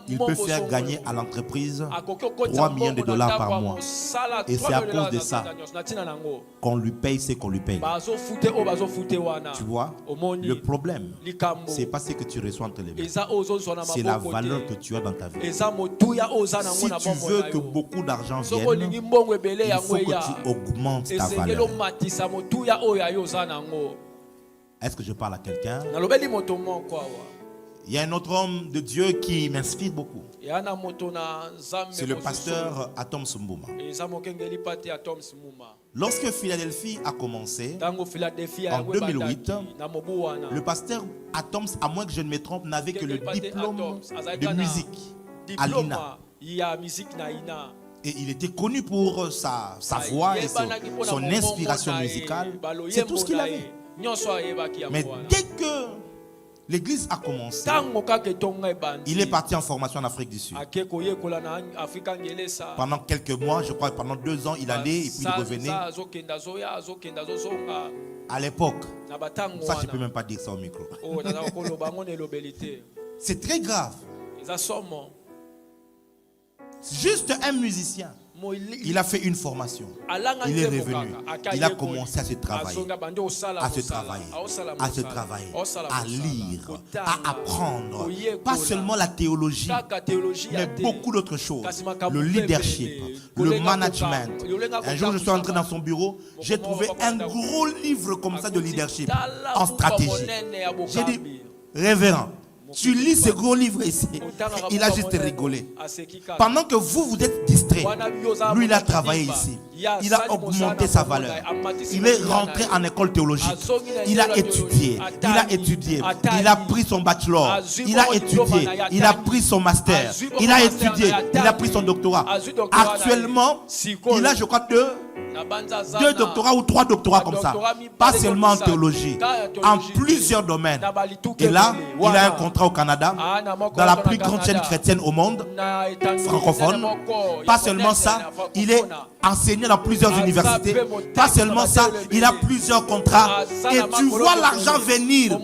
il peut faire gagner à l'entreprise $3 millions par mois. Et c'est à cause de ça qu'on lui paye ce qu'on lui paye. Tu vois, le problème, c'est pas ce que tu reçois entre les mains, c'est la valeur que tu as dans ta vie. Si tu veux que beaucoup d'argent vienne, il faut que tu augmentes ta valeur. Est-ce que je parle à quelqu'un? Il y a un autre homme de Dieu qui m'inspire beaucoup. C'est le pasteur Atom Sumbuma. Lorsque Philadelphie a commencé, en 2008, le pasteur Atoms, à moins que je ne me trompe, n'avait que le diplôme de musique à l'INA. Et il était connu pour sa voix et son inspiration musicale. C'est tout ce qu'il avait. Mais dès que l'église a commencé, il est parti en formation en Afrique du Sud. Pendant quelques mois, je crois que pendant 2 ans, il allait et puis il revenait. À l'époque, ça je ne peux même pas dire ça au micro. C'est très grave. Juste un musicien, il a fait une formation. Il est revenu. Il a commencé à se travailler, à lire, à apprendre. Pas seulement la théologie, mais beaucoup d'autres choses. Le leadership, le management. Un jour, je suis entré dans son bureau, j'ai trouvé un gros livre comme ça de leadership en stratégie. J'ai dit, révérend, tu lis ce gros livre ici. Il a juste rigolé. Pendant que vous êtes distrait, lui il a travaillé ici. Il a augmenté sa valeur. Il est rentré en école théologique. Il a étudié. Il a pris son bachelor. Il a étudié. Il a pris son master. Il a étudié. Il a pris son doctorat. Actuellement, il a, je crois, 2 doctorats ou 3 doctorats comme ça. Pas seulement en théologie, en plusieurs domaines. Et là, il a un contrat au Canada, dans la plus grande chaîne chrétienne au monde, francophone. Pas seulement ça, il est enseignant dans plusieurs universités. Pas seulement ça, il a plusieurs contrats. Et tu vois l'argent venir.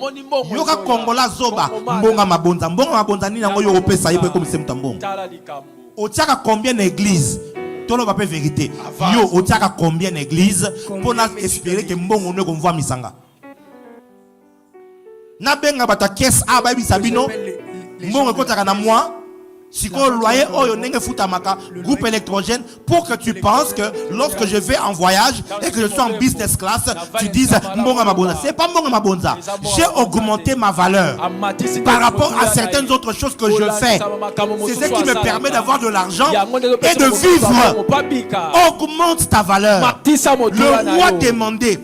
Yoga Kongola Zoba, Mbonga Mabonza. Mbonga Mabonza ni nango yo opesa yebe comme semtambo. Otiaka combien d'églises? Tout le monde vérité. Yo, otiaka combien d'églises pour espérer que mbongo ne konvoa misanga. Na benga bata caisse a ba bisabino. Mbongo kotaka na moi. Si on loyer groupe électrogène pour que tu penses que lorsque je vais en voyage et que je suis en business class, tu dises mbonga mabonza. C'est pas mbonga mabonza. J'ai augmenté ma valeur par rapport à certaines autres choses que je fais. C'est ce qui me permet d'avoir de l'argent et de vivre. Augmente ta valeur. Le roi demandait.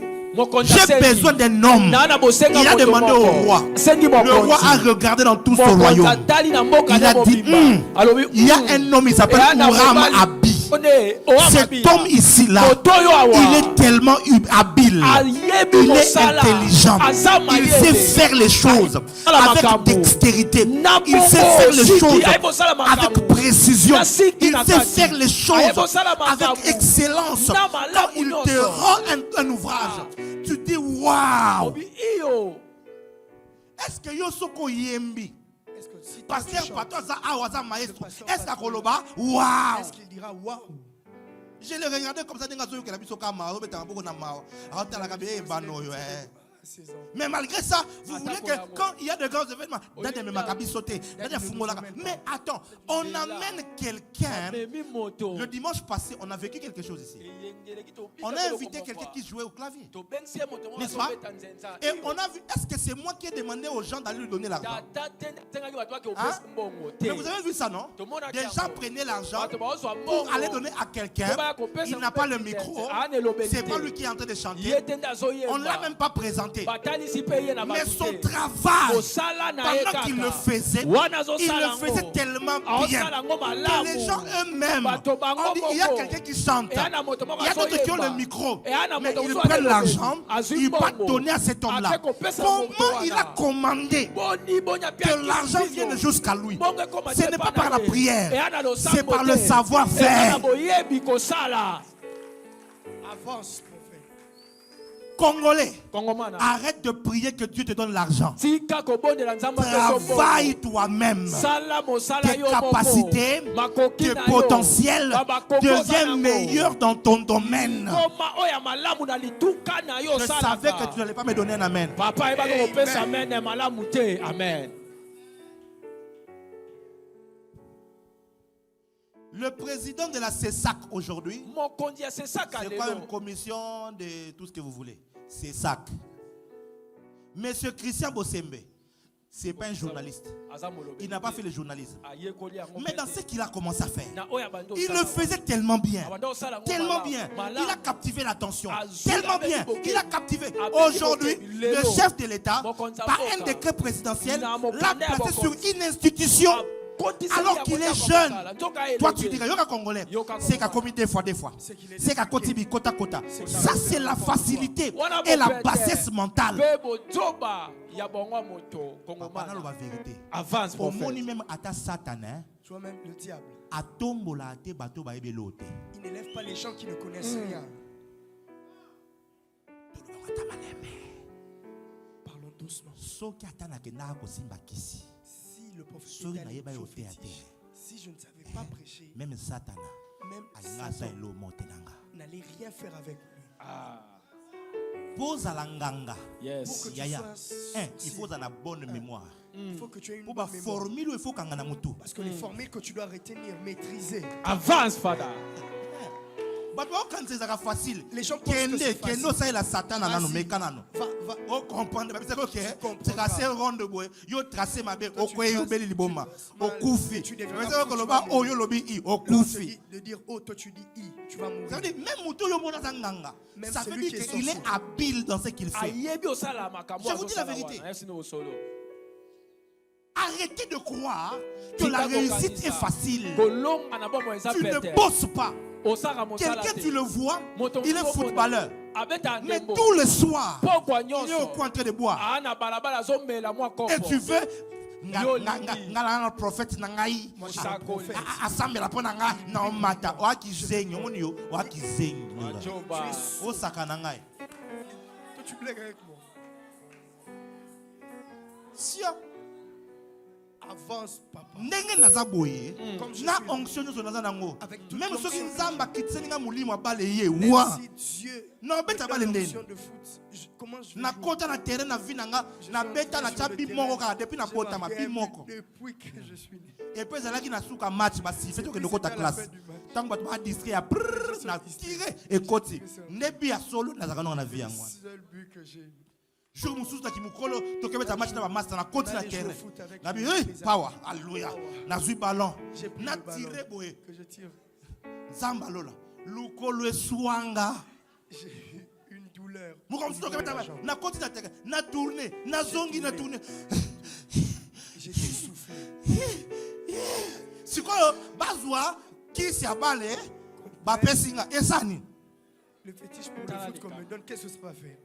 J'ai besoin d'un homme. Il a demandé au roi. Le roi a regardé dans tout son royaume. Il a dit, il y a un homme, il s'appelle Huram Abi. Cet homme ici là, il est tellement habile, il est intelligent, il sait faire les choses avec dextérité, il sait faire les choses avec précision, il sait faire les choses avec excellence. Quand il te rend un ouvrage, tu dis waouh. Est-ce que Yosoko Yembi, pasteur Patoza Awaza maestro, est-ce qu'Akoloba waouh? Est-ce qu'il dira waouh? Je l'ai regardé comme ça, mais malgré ça, vous voulez que quand il y a de grands événements, mais attends, on amène quelqu'un. Le dimanche passé, on a vécu quelque chose ici. On a invité quelqu'un qui jouait au clavier, n'est-ce pas? Et on a vu, est-ce que c'est moi qui ai demandé aux gens d'aller lui donner l'argent? Mais vous avez vu ça, non? Des gens prenaient l'argent pour aller donner à quelqu'un. Il n'a pas le micro, c'est pas lui qui est en train de chanter. On ne l'a même pas présenté. Mais son travail, pendant qu'il le faisait, il le faisait tellement bien que les gens eux-mêmes ont dit, il y a quelqu'un qui chante, il y a d'autres qui ont le micro, mais ils prennent l'argent, ils vont donner à cet homme-là. Comment il a commandé que l'argent vienne jusqu'à lui? Ce n'est pas par la prière, c'est par le savoir-faire. Avance. Congolais, arrête de prier que Dieu te donne l'argent. Travaille toi-même. Tes capacités, tes potentiels, deviens meilleur dans ton domaine. Je savais que tu n'allais pas me donner un amen. Amen. Le président de la CESAC aujourd'hui, c'est pas une commission de tout ce que vous voulez. CESAC. Monsieur Christian Bosembe, ce n'est pas un journaliste. Il n'a pas fait le journalisme. Mais dans ce qu'il a commencé à faire, il le faisait tellement bien. Tellement bien. Il a captivé l'attention. Tellement bien. Il a captivé. Aujourd'hui, le chef de l'État, par un décret présidentiel, l'a placé sur une institution. Alors qu'il est jeune, toi tu dirais, Yoka Congolais, c'est qu'à commis des fois, c'est qu'à Kotibi, Kota. Ça c'est la facilité et la bassesse mentale. Avance, au monde même à Satan, toi-même le diable. Il n'élève pas les gens qui ne connaissent rien. Parlons doucement. Le prophète si je ne savais pas prêcher, même Satan n'allait rien faire avec lui. Pose à l'anganga. Yes. Il faut avoir une bonne mémoire. Il faut que tu aies une bonne bonne mémoire. Il faut parce que les formules que tu dois retenir, maîtriser. Avance, Father. Facile. Les gens pensent que c'est facile. On comprend. C'est tracé rond de bois. Yo tracé ma belle. Au quoi yo belle liboma. Au koufi. De dire oh toi tu dis i, tu vas mourir. Ça veut dire même Moutou yo mona zanganga. Ça veut dire qu'il est habile dans ce qu'il fait. Je vous dis la vérité. Arrêtez de croire que la réussite est facile. Tu ne bosses pas. Quelqu'un, tu le vois, il est footballeur. Mais tous les soirs, il est au coin de boire. Et tu veux le prophète nangai assemble la pona nga na mata wa kizenyo monio wa kizenyo o saka nangai. Tu blagues avec moi. Si avance, papa. Ndenge naza boye. Comme je Na suis. onction nyonso naza nango. Avec toute Même soki l'onction. nzamba kitiseni nga molimo abale ye. Même Wa. si Dieu Non, me beta donne bale l'onction ndeni. de foot, comment je vais Na jouer? kota na terrain na vie nanga na beta na tia bi moko kaka depuis na Je bota ma marquais bi moko. depuis que je suis né. Et puis ezalaki na suka match ba siffle to ke kota C'était à la classe. fin du match. Tant bato ba distraire ya prrr, na tirer et koti. Ndebi ya solo na zaka na vie C'est le yango. seul but que j'ai eu. Jour mosusu na kimukolo to kebeta match na ba master na koti On na allait jouer au terrain. foot avec Na bi les hey amis. power alléluia. Na zui ballon. J'ai pris Na le ballon tirer boye. que je tire. Zamba lola. Lukolo eswanga. J'ai eu une douleur. Muko au mosusu to niveau de kebeta la jambe. na koti na terrain. Na tourner, na zongi na tourner. J'étais essoufflé. Sikoyo bazwa kisi ya bale ba pesinga esani. Le fétiche pour le foot qu'on me donne, qu'est-ce que ça va faire?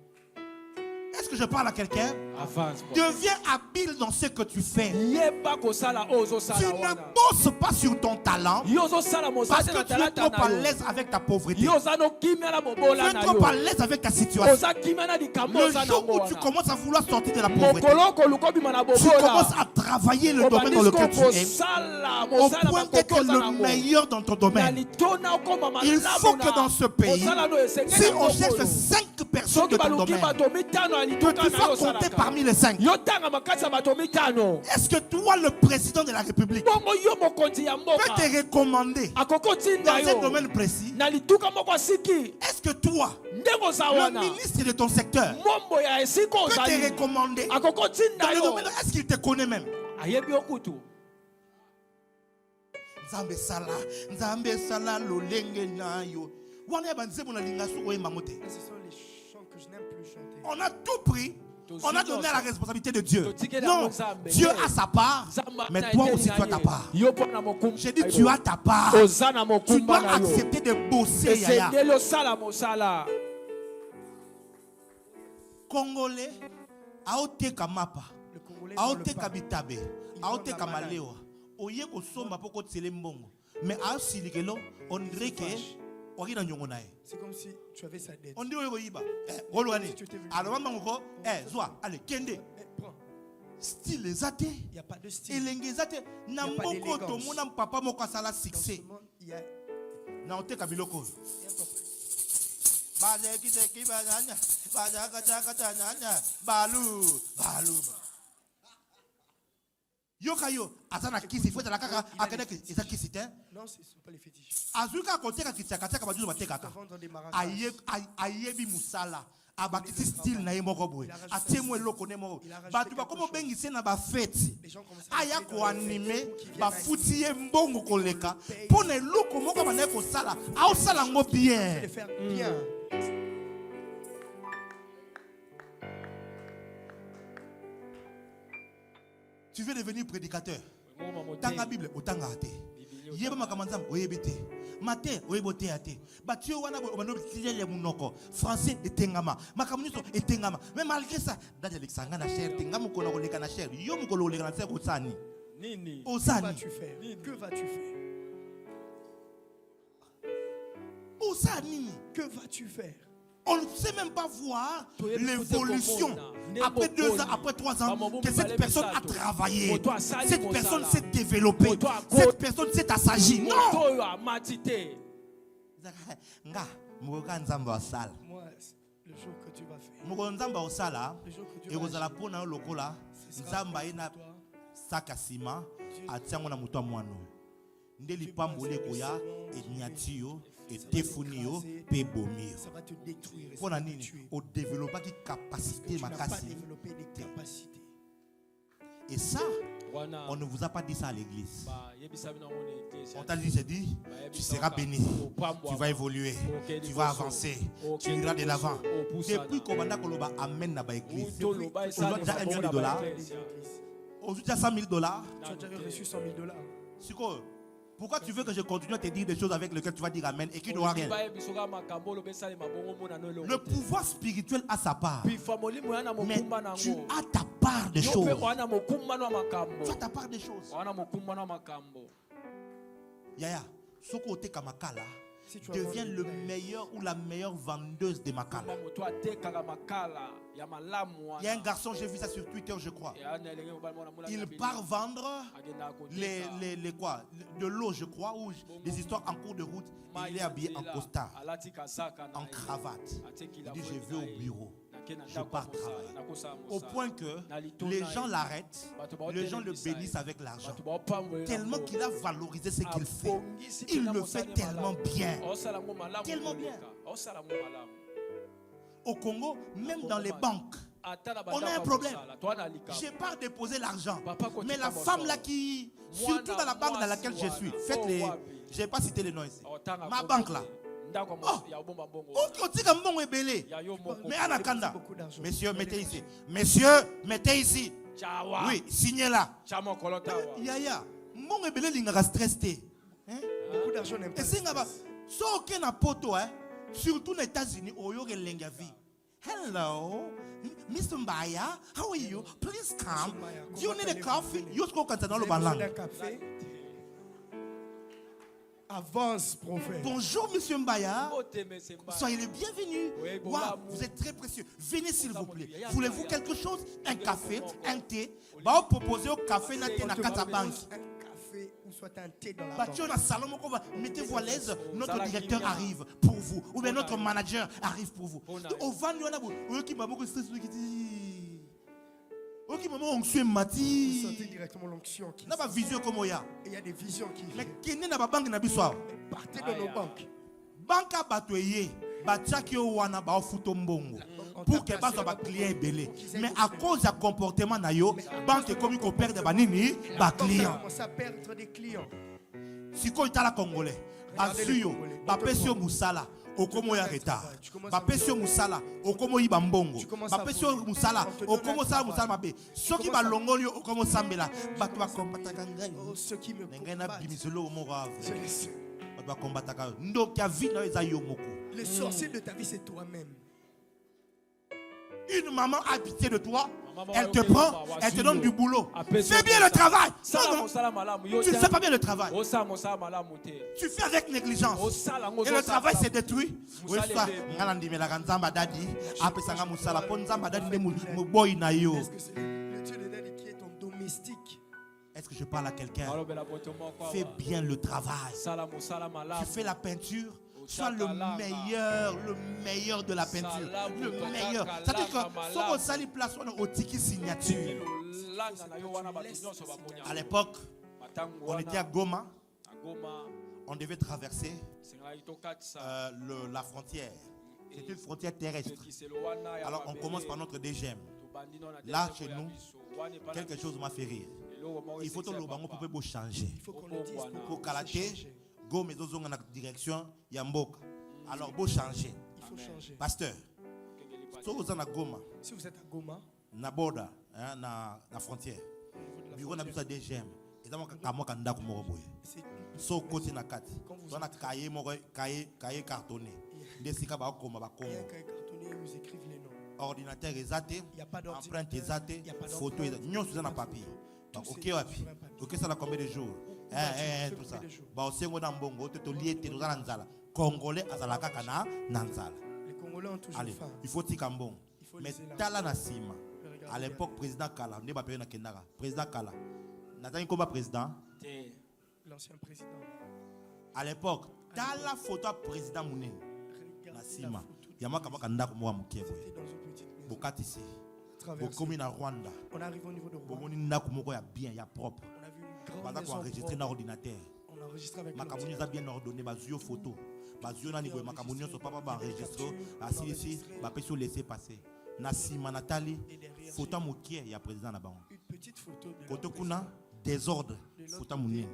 Est-ce que je parle à quelqu'un? Avance. Deviens habile dans ce que tu fais. Yeba kosala ozo Tu sala ne wana. bosses pas sur ton talent Yozo sala parce mosala que tu es trop à l'aise avec ta pauvreté. Tu Yoza no kimia na bobola es na trop à yo. l'aise avec ta situation. Oza kimia na likambo Le oza jour na où tu wana. commences à vouloir sortir de la pauvreté, Mokolo koluko bima na tu bobola. commences à travailler le domaine dans lequel tu es Sala au mosala point d'être makokoza le nango. meilleur dans ton Na domaine. litona okoma malamu. Il faut que dans ce pays, Osala no esengeli si on ngokolo. cherche 5 personnes Soki de ton baluki domaine, bato mitano ya que lituka tu na vas yo compter osalaka. parmi les 5. Yo tanga makasi ya bato mitano. Est-ce que toi, le président de la République, Bongo yo mokonzi ya peut mboka. te recommander Akoko dans tinda un yo. domaine précis? Na lituka moko asiki. Est-ce que toi, Ndeko za le wana. ministre de ton secteur, Mombo ya esiko peut te ozali. recommander Akoko dans tinda le yo. domaine? Est-ce qu'il te connaît même? Ayebi okutu. Nzambe sala lolenge na yo. Wana ba nzembo na linga so oyemba mote. Et ce sont les chants que je n'aime plus chanter. On a tout pris. On a donné la responsabilité de Dieu. Non, Nzambe. Dieu a sa part, mais toi aussi tu as ta part. Yo pona mokumba. J'ai dit tu as ta part. Ozana Tu mokumba dois na yo. accepter de bosser, Yaya. Esengeli osala mosala. Congolais, aoteka mapa, Le Congolais dans le aoteka pain. bitabe, aoteka malewa. Oye ko somba poko tsele mbongo. Mais asilikelo, on dirait que ori na nyongo nae. C'est comme si tu avais sa dette. On dit oyo yiba. Rolwani. Alors mama ngoko, zwa, allez kende. Eh, prends. Style ezate. Il n'y a pas de style. Elenge ezate. Na Y a pas mboko d'élégance. to mona papa moko asala Dans ce succès. monde, il y a Na oteka biloko. un papa. Bazeki teki bazanya. Bazaka taka tananya. Balu. Yoka yo, azana kisi, faut la kaka, akene ki, eza kisi te. Non, ce ne sont pas les fétiches. Azuka koteka kitaka taka bajuzu Ils bateka. te vendent dans des maracas. Ayebi musala. Abakiti style na ye moko boye. Atiemu eloko ne moko. Batu bakomo bengise na ba fête. Les gens commencent à Aya rentrer ko dans les animé fêtes qui viennent ba à futi ye mbongo koleka. Pona eloko moko bana ko sala. Ao sala ngo bien. de faire bien. Tu veux devenir prédicateur. Tanga Bible otanga ate. Yeba makamanzam oyebete. Matin oyebote ate. Batio wana obano tilele munoko. Français etengama. Makamuniso etengama. Mais malgré ça, dans Alexandre na cher tengamu kono koleka na cher. Yo mukolo koleka na cher osani. Nini. Que Osani. vas-tu faire? Que vas-tu faire? Osani. Que vas-tu faire? On ne sait même pas voir l'évolution. Après 2 ans, après 3 ans, que cette personne a travaillé. Cette personne s'est développée. Cette personne s'est assagie. Non! Moto a matite. Nga, mukoka nzamba osala. Moi, le jour que tu vas faire. Muko nzamba osala, Le jour que tu et vas kozala agir, pona lokola ce sera nzamba pour ina toi. saka sima atiango na muto mwano. Nde lipambole koya enyati yo etefuni yo pe bomi yo. Ça va te détruire. Ça Pona va te nini tuer. o développer qui Parce capacité que tu n'as pas makasi. développé des capacités. Et ça, Wana. on ne vous a pas dit ça à l'église. Ba yebisa bina ngone On te. t'a dit, c'est dit, tu seras béni, tu vas évoluer, tu vas avancer, tu iras de l'avant. Depuis qu'on a koloba amen na ba église, on doit déjà $1 million, on doit déjà $100,000. Tu as déjà reçu $100,000. Siko, pourquoi tu veux que je continue à te dire des choses avec lesquelles tu vas dire amen et qui n'aura rien? Le pouvoir spirituel a sa part, mais tu as ta part de choses. Tu as ta part de choses. Yaya, soko te kamakala, Si tu devient vendre le du blé, meilleur ou la meilleure vendeuse de makala. Il y a un garçon, j'ai vu ça sur Twitter, je crois. Il part vendre de l'eau, je crois, ou des histoires en cours de route. Il est habillé en costard, en cravate. Il dit, je vais au bureau. Je pars travailler. Au point que les gens l'arrêtent, les gens le bénissent avec l'argent. Tellement qu'il a valorisé ce qu'il fait. Il le fait tellement bien. Tellement bien. Au Congo, même dans les banques, on a un problème. J'ai pas déposé l'argent. Mais la femme là qui, surtout dans la banque dans laquelle je suis, faites les. Je n'ai pas cité les noms ici. Ma banque là. Mais Anakanda, messieurs, mettez ici. Messieurs, mettez ici. Oui, signez là. Yaya, mon ébélé l'ingara stressé. beaucoup d'argent n'aime pas. Et c'est ngaba, so aucun apoto, surtout aux États-Unis, au yoga lengavi. Hello, Mr. Mbaya, how are you? Please come. Do you need a coffee? You go dans le balang. Avance, prophète. Bonjour, monsieur Mbaya. Soyez les bienvenus. Wow, vous êtes très précieux. Venez, s'il vous plaît. Voulez-vous quelque chose? Un café, un thé? Bah, proposer au café, na thé, na kata bank. Un café ou soit un thé dans la banque. Mettez-vous à l'aise. Notre directeur arrive pour vous. Ou bien notre manager arrive pour vous. Au van, il y en a beaucoup qui m'a beaucoup stressé. Ok, maman, on suit Mati. Vous sentez directement l'onction qui. N'a pas vision comme Oya. Et il y a des visions qui. Mais qui n'est pas banque n'a pas Partez dans nos banques. Banque a batoué. Batchaki wana ba futombongo. Pour que bas soit client belé. Mais à cause du comportement na yo, banque comme il perd banini, ba client. On commence à perdre des clients. Si ko itala congolais, asuyo, ba pesio musala. Okomo ya retard. Ba pesio musala, okomo yiba mbongo. Ba pesio musala, okomo sala musala mabe. Soki ba longolio okomo sambela, ba to akompataka ngai. Ceux qui me Ngena bimisolo o morave. je les sais. Ba to akompataka. Ndokia vie na eza yo moko. Le sorcier de ta vie, c'est toi-même. Une maman a pitié de toi, elle te prend, elle te donne du boulot. Fais bien le travail. Tu ne fais pas bien le travail. Tu fais avec négligence. Et le travail s'est détruit. Est-ce que c'est le Dieu de Dadi qui est ton domestique? Est-ce que je parle à quelqu'un? Fais bien le travail. Tu fais la peinture. Sois le meilleur de la peinture. Le meilleur. C'est-à-dire que si on sali place, on a au tiki signature. À l'époque, on était à Goma. On devait traverser la frontière. C'est une frontière terrestre. Alors on commence par notre DGM. Là, chez nous, quelque chose m'a fait rire. Il faut que le pour changer. Il faut qu'on le dise pour changer. Go mais dans une direction Yamboka. Alors beau changer. Il faut changer. Pasteur. Si vous êtes à Goma. Si vous êtes à Goma. Na borda, na frontière. Bureau na bisa DGM. Et donc kamo kanda ko mo boye. So côté na kati. On a cahier mo cahier cartonné. Desika ba koma ba Congo. Cahier cartonné où ils écrivent les noms. Ordinateur exaté, empreinte exaté, photo exaté. Nous sommes dans papier. OK wapi. OK ça la combien de jours? Tout ça. Congolais azalaka kana nanzala. Les Congolais ont toujours faim. Il faut tikambon. Mais tala na sima. À l'époque président Kala, ne ba période na Kenara. Président Kala. Natani komba président. L'ancien président. À l'époque, tala photo président Mounene. Na sima. Yama kama kanda ko mo mukebo. Bokati ici. Bokomi na Rwanda. On arrive au niveau de Rwanda. Bomoni ndako moko ya bien, ya propre. On a vu une grande maison enregistré dans l'ordinateur. On a enregistré avec Makamouni a bien ordonné bazio photo. Bazio na niveau Makamouni so papa ba enregistré assis ici, ba peso laisser passer. Na sima Nathalie, photo mokie ya président na bango. Une petite photo de Koto kuna désordre, photo mouni.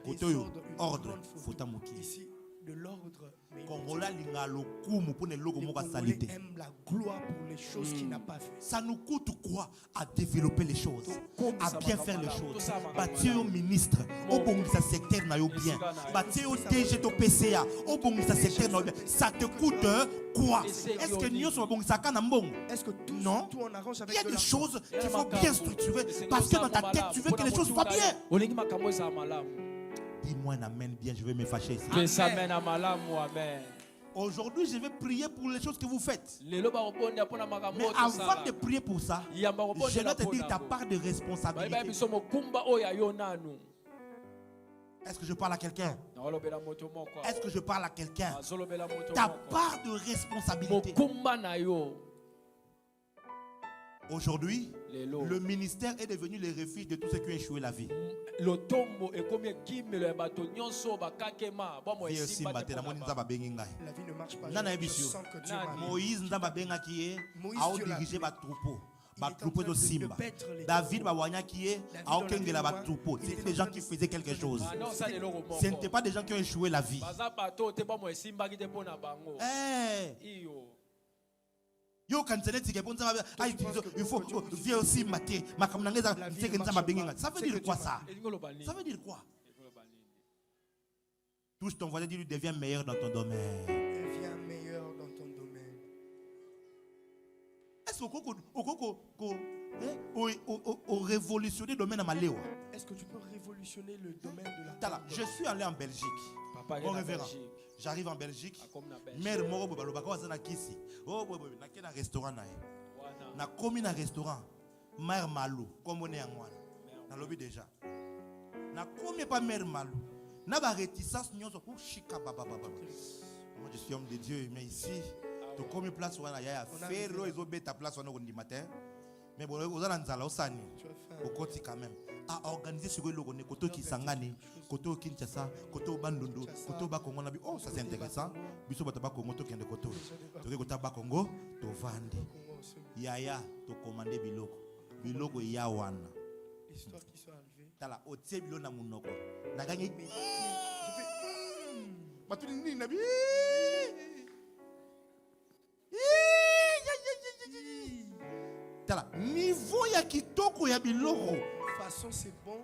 Koto yo ordre, photo mokie. Ici de l'ordre. Congolais linga lokumu pour ne logo moka salité. Aime la gloire pour les choses qu'il n'a pas fait. Ça nous coûte quoi à développer les choses, à bien faire les choses. Bâtir au ministre, au bon ça secteur na yo bien. Bâtir au DG au PCA, au bon ça secteur na yo bien. Ça te coûte quoi? Est-ce que nous sommes bon ça kana mbong? Est-ce que tout on arrange avec? Il y a des choses qu'il faut bien structurer parce que dans ta tête tu veux que les choses soient bien. Dis-moi un amen bien, je vais me fâcher ici. Pesa amen na malamu, amen. Aujourd'hui, je vais prier pour les choses que vous faites. Lelo ba robonda pona makambo Mais to avant sala. de prier pour ça, Yamba robonda je dois te na dire ta pona. part de Ba responsabilité. biso mokumba oya yo nanu. Est-ce que je parle à quelqu'un? Na olobela moto moko. Est-ce que je parle à quelqu'un? Azolobela moto Ta moko. part de responsabilité. Mokumba na yo. Aujourd'hui, Lelo. le ministère est devenu le refuge de tous ceux qui ont échoué la vie. Lotombo ekomi kimelo ya bato nyonso bakakema ba mo Vie aussi, esimba te mbate, na moni pona nzamba ba. bengi ngai. La vie ne marche pas. Nana Je ebisio. sens que Dieu Nani. m'a mis. Moïse nzamba bengaki ye Moïse, ao Dieu l'a diriger appelé. batroupeau. Il Batroupeau est en train de de Simba. paître les David troupeaux. bawanyaki ye David, ao on l'a vu kengela loin. batroupeau. Il C'était était des en gens train qui de- faisaient quelque chose. Ah non, ça lelo moko. Ce n'était pas des gens qui ont échoué la vie. Baza bato te ba mo esimba ki te pona bango. Eh, Iyo. yo kanisele tike po nzamba ai il faut vieux aussi maté makamna ngeza La vie tseke ne nzamba marche bengi pas. ngai. Ça veut C'est dire que quoi Dieu ça? Elingo loba nini? Ça veut dire quoi? Elingo loba nini? Touche ton voisin, dis-lui deviens meilleur dans ton domaine. Deviens meilleur dans ton domaine. Est-ce qu'on révolutionné le domaine à Maléwa? Est-ce que tu peux révolutionner le domaine de la Tala, parole? je suis allé en Belgique. Papa Mon est révérend. Belgique. J'arrive en Belgique. Akomi na Belgique. Mère moro boba lobaka wazana kisi. Oh boy boy, na kena restaurant na ye. Wana. Na komi na restaurant. Mère Malou, comme on est en Wana. Na lobby déjà. Na komi pas Mère Malou. Na ba réticence nyonso pour chika baba baba. Moi je suis homme de Dieu, mais ici, to komi place wana ya On a ferro vu. ezo beta place wana on matin. Mais bon, aux alanzala osani. Tu as faim. Au côté quand même. À organiser sur le logo, koto Kisangani, koto Kinshasa, koto Bandundu, koto Bakongo nabi. Oh, ça c'est intéressant. Biso bata Bakongo to kende koto. To kota Bakongo to vande. Yaya to commander biloko. Biloko ya wana. L'histoire qui soit enlevée. Tala otie bilo na munoko. Na gagné. Mais je fais- Batu ni nabi. Tala niveau ya kitoko ya biloko. De toute façon, c'est bon.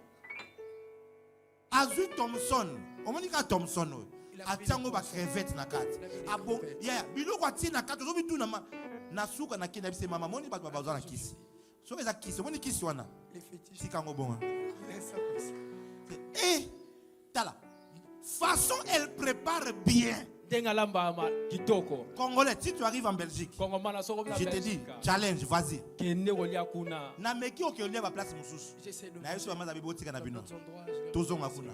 Azui Thompson, on m'a dit que Thompson, Il a a mis tiango les ba poissons. crevette na kat. Il a mis les Ah bon, crevettes. ya biloko ati na kat, ozobi tu na ma na suka na kina bise mama moni ba ba na kisi. So eza kisi, moni kisi wana. Les fétiches. Si kango bon. Laisse ça comme ça. Et tala. Façon elle prépare bien. Denga lamba ma kitoko. Congolais, si tu arrives en Belgique, Kongo mana soko na je te dis, Belgique. challenge, vas-y. Kende kolia kuna. Na meki okolia ba place mususu. J'essaie de Na yesu amaza bibo tika na dans bino. d'autres endroits. je leur- Tozonga kuna.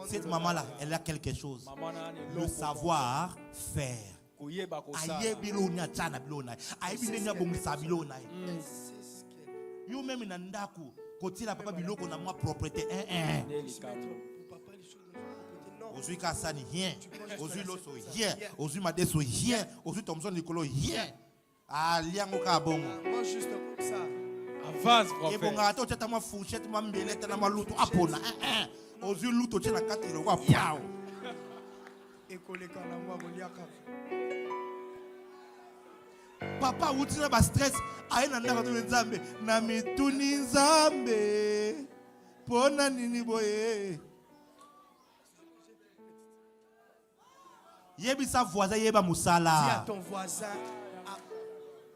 Cette maman-là, elle a quelque chose. Mama na ni Le loko. savoir-faire. Kuyeba kosala. Ayebi loni atana bilona ayebi ndenge abongisa bilona Elle sait ce qu'elle- yo même na ndako kotiela papa biloko na mwa propreté Neli Se kamo. mettre pour papa les choses de l'autre côté. Non. ozwi kasani rien ozwi loso Ça, rien rien. ozwi madeso rien ozwi Thompson likolo rien aliango kaka bongo Ah, mange juste comme ça. Avance prophète. ebongaka te otyata mwa fourchette mwa mbelete na mwa lutu apona ozwi lutu otie na kati eloko apao Et coller quand la moi, on y a qu'à- papa awuti na bastress aye na ndako tobe nzambe na mituni nzambe mpona nini boye yebisa voisin yeba Dis à mosala ton voisin,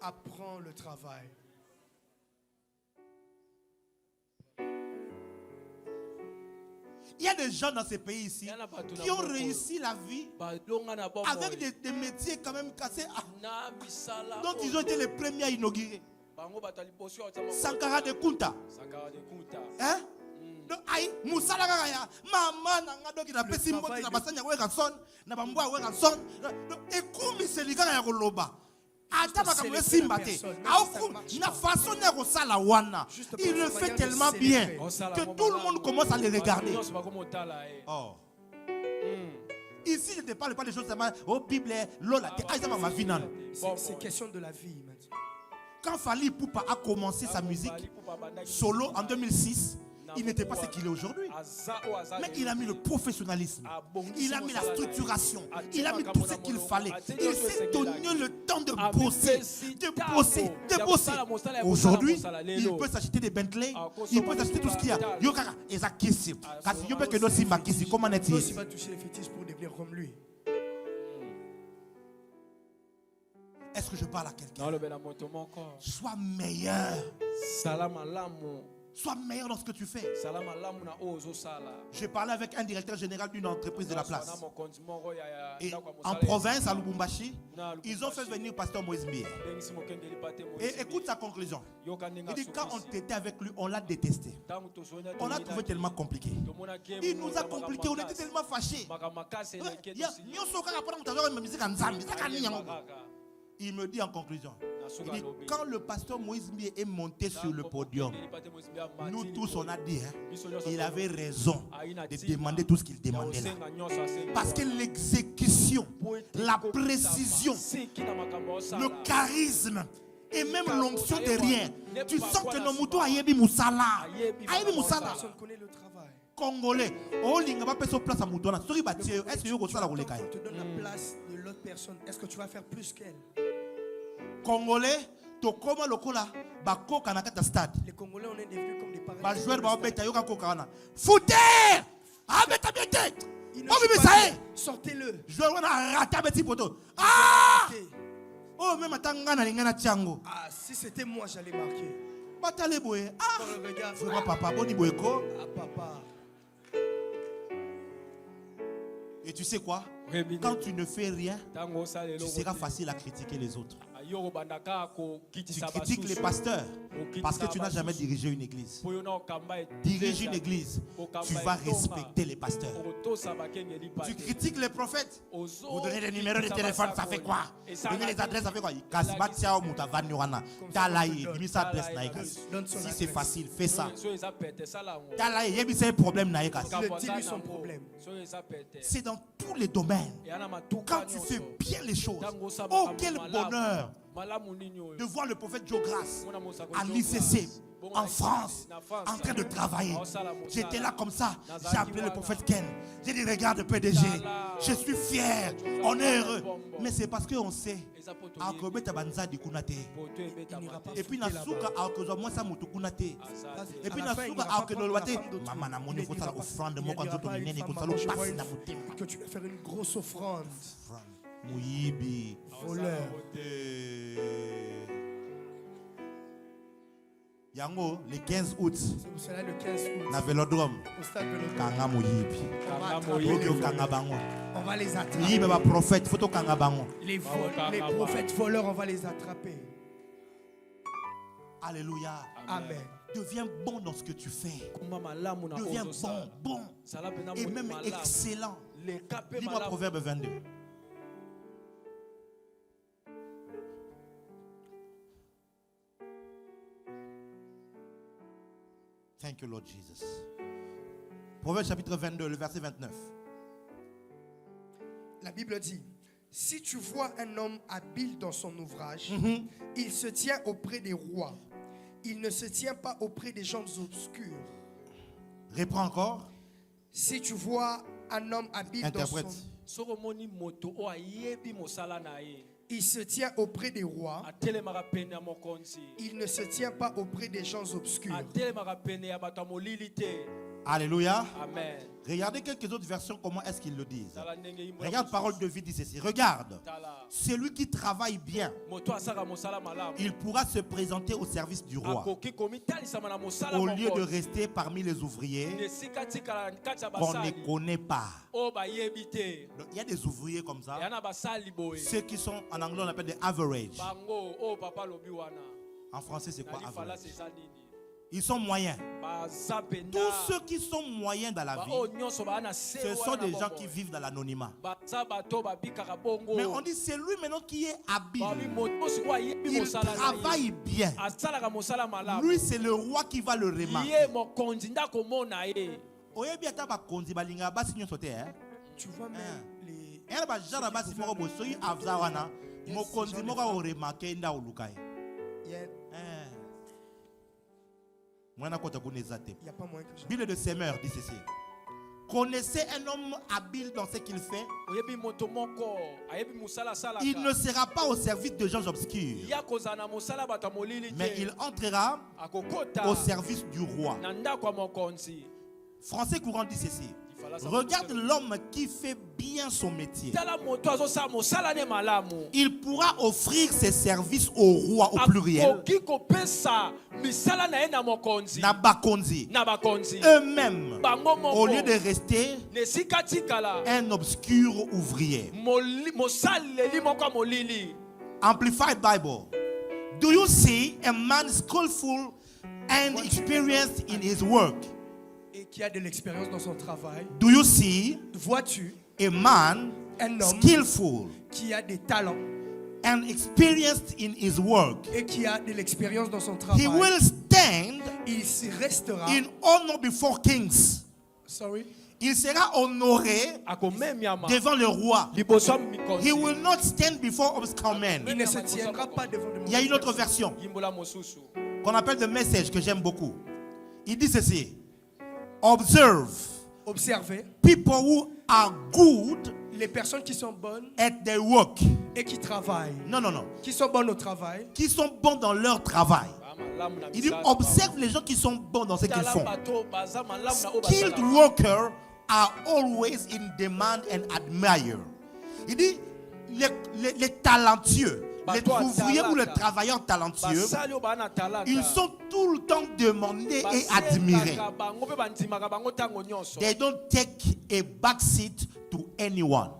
apprends le travail. il y a des gens dans ces pays ici Yana bato na qui ont moko. réussi la vie Balonga na bombo. avec des métiers quand même cassés na misala. dont ils ont été les premiers à inaugurer Bango batali posio otama. Sankara de Kunta Sankara de Kunta. hein donc ayi musala kaka ya mama na nga doki na pesi mboti na basani ya weka son na bambwa ya weka son ekumiseli kaka ya koloba ata makambo esimba te na façon ya kosala wana il le fait tellement bien que tout le monde commence à le regarder Nyonso bakomotala eh. oh ici je ne te parle pas des choses seulement oh Bible lola te aïsa ma vie nan C'est question de la vie maintenant. quand Fally Ipupa a commencé sa musique solo en 2006 il n'était pas ce qu'il est aujourd'hui. Mais il a mis le professionnalisme. Il a mis la structuration. Il a mis tout ce qu'il fallait. Il s'est donné le temps de bosser. De bosser. De bosser. Aujourd'hui, il peut s'acheter des Bentley. Il peut s'acheter tout ce qu'il y a. Yo kaka, eza kisi. Kasi yo peke no simba kisi. Comment Toi n'est-il? aussi va toucher les fétiches pour devenir comme lui. Est-ce que je parle à quelqu'un? Nalobela moto moko. Sois meilleur. Salama lamu. Sois meilleur dans ce que tu fais. Sala malamu na ozo sala. J'ai parlé avec un directeur général d'une entreprise de la place. Na mokonzi moko ya Et ndako ya en mosala. province, à Lubumbashi, Na ils ont fait venir pasteur Moïse Mbie. Bengisi mokengeli pate mo. Et écoute sa conclusion. Yoka Il ninga dit quand on sukisi. était avec lui, on l'a détesté. Tangu tozonya On l'a trouvé tellement compliqué. Il nous a compliqué, on était tellement fâchés. Il me dit en conclusion, il dit, quand le pasteur Moïse Mbie est monté sur le podium, nous tous on a dit, il avait raison de demander tout ce qu'il demandait là. Parce que l'exécution, la précision, le charisme et même l'onction derrière, tu sens que nos moutons ayebi musala. Ayebi musala. Personne connaît le travail. Congolais, oh linga ba peso place à moutona. Sori ba tie, est-ce que yo ko sala ko On lekay? te donne la place de l'autre personne. Est-ce que tu vas faire plus qu'elle? Congolais, to koma lokola ba koka na kata stade. Les Congolais, on est devenus comme des parents. Ba joueur ba beta yo ka koka wana. Footer! Ah beta beta. Il ne Oh joue bébé pas ça bien. est. Sortez-le. Joueur wana rata beti poto. Ah! Sortez. Oh même atanga na linga na tiango. Ah, si c'était moi, j'allais marquer. Batale boye. Ah! Quand le regard, Vraiment papa boni boyeko. ah, papa. Et tu sais quoi? Quand tu ne fais rien, tu seras facile à critiquer les autres. Tu critiques les pasteurs parce que tu n'as jamais dirigé une église. Dirige une église, tu vas respecter les pasteurs. Tu critiques les prophètes. Vous donnez les numéros de téléphone, ça fait quoi? Donnez les adresses, ça fait quoi? Si c'est facile, fais ça. C'est un problème. Dis-lui son problème. C'est dans tous les domaines. Quand tu fais bien les choses, oh quel bonheur de voir le prophète Joe Grace à l'ICC en France en train de travailler. J'étais là comme ça, j'ai appelé le prophète Ken. J'ai dit regarde PDG, je suis fier, on est heureux. Mais c'est parce qu'on sait. Et puis nasuka akozo moi ça mutukunate. Et puis nasuka akonolowate maman na moni faut ça offrande mo kanzo to minene ko salo passe na mutima. Que tu vas faire une grosse offrande. Muyibi, Voleur. Yango le 15 août C'est pour cela le 15 août. na Vélodrome Au stade Vélodrome. kanga muyibi. On va les attraper. Muyibi ba prophète photo kanga bango. Les prophètes voleurs, on va les attraper. Alléluia. Amen. Deviens bon dans ce que tu fais. Deviens bon et même excellent. Lis-moi Proverbe 22. Thank you, Lord Jesus. Proverbe chapitre 22, le verset 29. La Bible dit, si tu vois un homme habile dans son ouvrage, il se tient auprès des rois. Il ne se tient pas auprès des gens obscurs. Reprends encore. Si tu vois un homme habile Interprète. dans son... Il se tient auprès des rois. Il ne se tient pas auprès des gens obscurs. Alléluia. Amen. Regardez quelques autres versions, comment est-ce qu'ils le disent. Regarde, parole de vie dit ceci. Regarde, celui qui travaille bien, il pourra se présenter au service du roi. Au lieu de rester parmi les ouvriers qu'on ne connaît pas. Donc, il y a des ouvriers comme ça. Ceux qui sont, en anglais, on appelle des average. En français, c'est quoi average? Ils sont moyens. Tous ceux qui sont moyens dans la vie, ce sont des gens qui vivent dans l'anonymat. Mais on dit c'est lui maintenant qui est habile. Il travaille bien. Lui, c'est le roi qui va le remarquer. Tu vois même les... Il n'y a pas moyen que je... Bible de Semeur dit ceci. Connaissez un homme habile dans ce qu'il fait. Il ne sera pas au service de gens obscurs, mais il entrera au service du roi. Français courant dit ceci. Regarde l'homme qui fait bien son métier. Il pourra offrir ses services au roi au pluriel. Nabakonzi. Eux-mêmes, au lieu de rester un obscur ouvrier. Amplified Bible. Do you see a man skillful and experienced in his work? Et qui a de l'expérience dans son travail. Do you see? Vois-tu a man un homme skillful qui a des talents and experienced in his work? Et qui a de l'expérience dans son travail. He will stand il restera in honor before kings. Sorry. Il sera honoré devant le roi. He will not stand before obscure men. Il ne se tiendra pas devant le. Il y a une autre version qu'on appelle The Message que j'aime beaucoup. Il dit ceci: Observez. People who are good. Les personnes qui sont bonnes at their work. Et qui travaillent. Non. Qui sont bonnes au travail. Qui sont bons dans leur travail. Il dit observe les gens qui sont bons dans ce qu'ils font. Skilled workers are always in demand and admired. Il dit les talentueux, les ouvriers ou les travailleurs talentueux, ils sont tout le temps demandés et admirés. They don't take a back seat to anyone.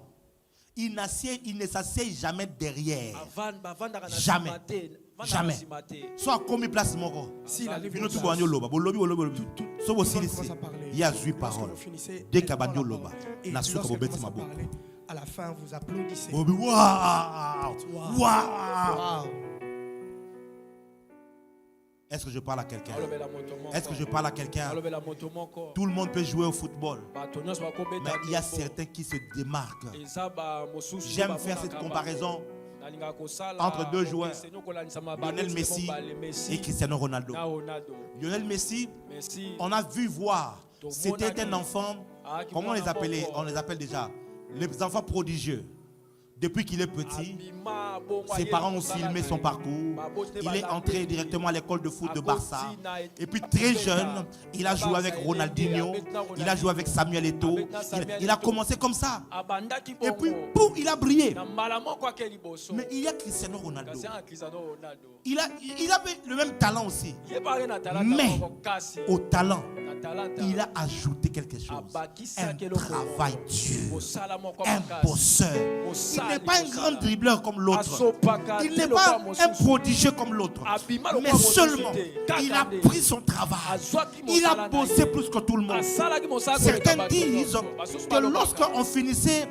Il ne s'assied jamais derrière. Jamais. Jamais. Soit comme il place mon corps. Il y a 8 paroles. Dès qu'il y a loba, la souka bobeti mabo. À la fin, vous applaudissez. Waouh! Est-ce que je parle à quelqu'un? Est-ce que je parle à quelqu'un? Tout le monde peut jouer au football. Mais il y a certains qui se démarquent. J'aime faire cette comparaison entre deux joueurs, Lionel Messi et Cristiano Ronaldo. Lionel Messi, on a vu voir, c'était un enfant, comment on les appelait? On les appelle déjà les enfants prodigieux. Depuis qu'il est petit, ses parents ont filmé son parcours. Il est entré directement à l'école de foot de Barça. Et puis très jeune, il a joué avec Ronaldinho. Il a joué avec Samuel Eto'o. Il a commencé comme ça. Et puis, boum, il a brillé. Mais il y a Cristiano Ronaldo. Il avait le même talent aussi. Mais au talent, il a ajouté quelque chose. Un travail dur. Un bosseur. Il n'est pas un grand dribbleur comme l'autre. Il n'est pas un prodigieux comme l'autre. Mais seulement, il a pris son travail. Il a bossé plus que tout le monde. Certains disent que lorsqu'on finissait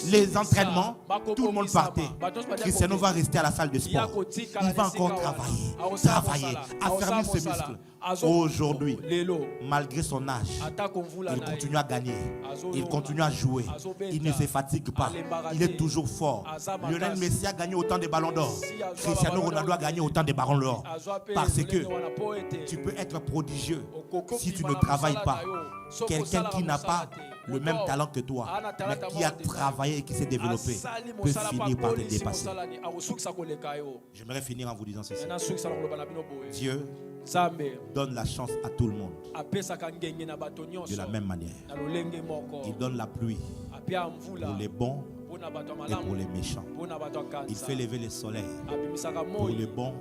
les entraînements, tout le monde partait. Cristiano va rester à la salle de sport. Il va encore travailler, affermir ses muscles. Aujourd'hui, malgré son âge, il continue à gagner. Il continue à jouer. Il ne se fatigue pas. Il est toujours fort. Lionel Messi a gagné autant de ballons d'or. Cristiano Ronaldo a gagné autant de ballons d'or. Parce que tu peux être prodigieux si tu ne travailles pas. Quelqu'un qui n'a pas le même talent que toi, mais qui a travaillé et qui s'est développé, peut finir par te dépasser. J'aimerais finir en vous disant ceci. Dieu donne la chance à tout le monde de la même manière. Il donne la pluie pour les bons et pour les méchants. Il fait lever le soleil pour les bons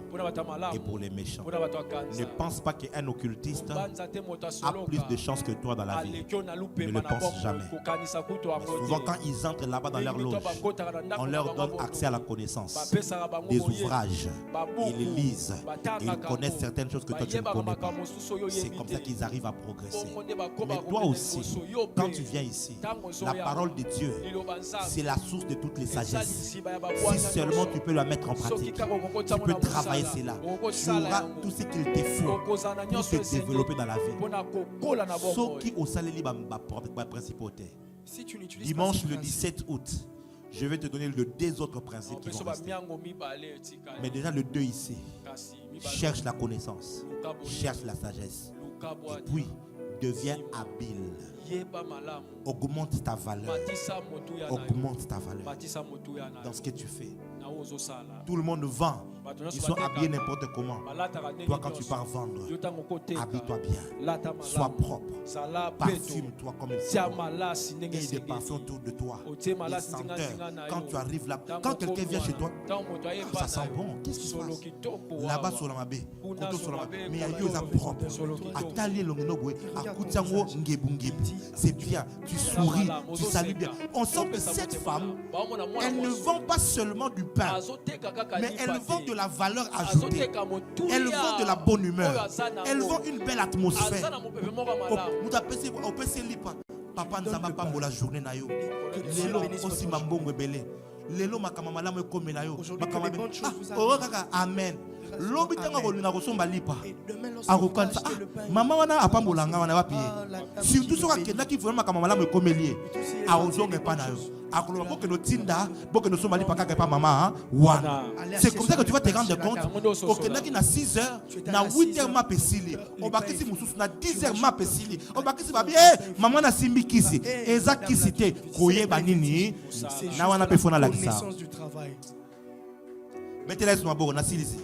et pour les méchants. Ne pense pas qu'un occultiste a plus de chance que toi dans la vie. Ne le pense jamais. Mais souvent quand ils entrent là-bas dans leur loge, on leur donne accès à la connaissance, des ouvrages. Ils lisent. Ils connaissent certaines choses que toi tu ne connais pas. C'est comme ça qu'ils arrivent à progresser. Mais toi aussi, quand tu viens ici, la parole de Dieu, c'est la source de toutes les sagesses. Si seulement tu peux la mettre en pratique, tu peux travailler cela. Tu auras tout ce qu'il te faut pour te développer dans la vie. Sauf qui au salaire principauté. Dimanche le 17 août, je vais te donner le 2 autres principes qui vont rester. Mais déjà le 2 ici, cherche la connaissance, cherche la sagesse. Et puis, deviens habile. Augmente ta valeur. Augmente ta valeur dans ce que tu fais. Tout le monde vend Ils sont habillés n'importe comment. Toi, quand tu pars vendre, habille-toi bien. Sois propre. Parfume-toi comme il faut. Et des parfums autour de toi. Les senteurs. Quand tu arrives là, quand quelqu'un vient chez toi, ça sent bon. Qu'est-ce qui se passe? Là-bas sur la mabé, mais il y a des propres. C'est bien. Tu souris, tu salues bien. On sent que cette femme, elle ne vend pas seulement du pain, mais elle vend de la valeur ajoutée. Elle vend de la bonne humeur. Elle vend une belle atmosphère. On peut se lire. Papa nous a pas pour la journée na yo. Lelo aussi mambongo belé. Lelo makamamala me komela yo. Amen. Lobi tanga kolina kosomba lipa. Akokansa mama wana apambolanga wana wapi. Surtout soka kenda ki vraiment makamamala me komelie. Aozonga pa na yo. Akolo boke no tinda, boke no somba lipa kaka pa mama wana. C'est comme ça que tu vas te rendre compte. Okenda ki na 6h, na 8h ma pesili. Obakisi mususu na 10h ma pesili. Obakisi babi maman na simbi kisi. Eza kisi te koyeba nini na wana pe fona la kisa. Mettez-la sur ma bourre, na silisi.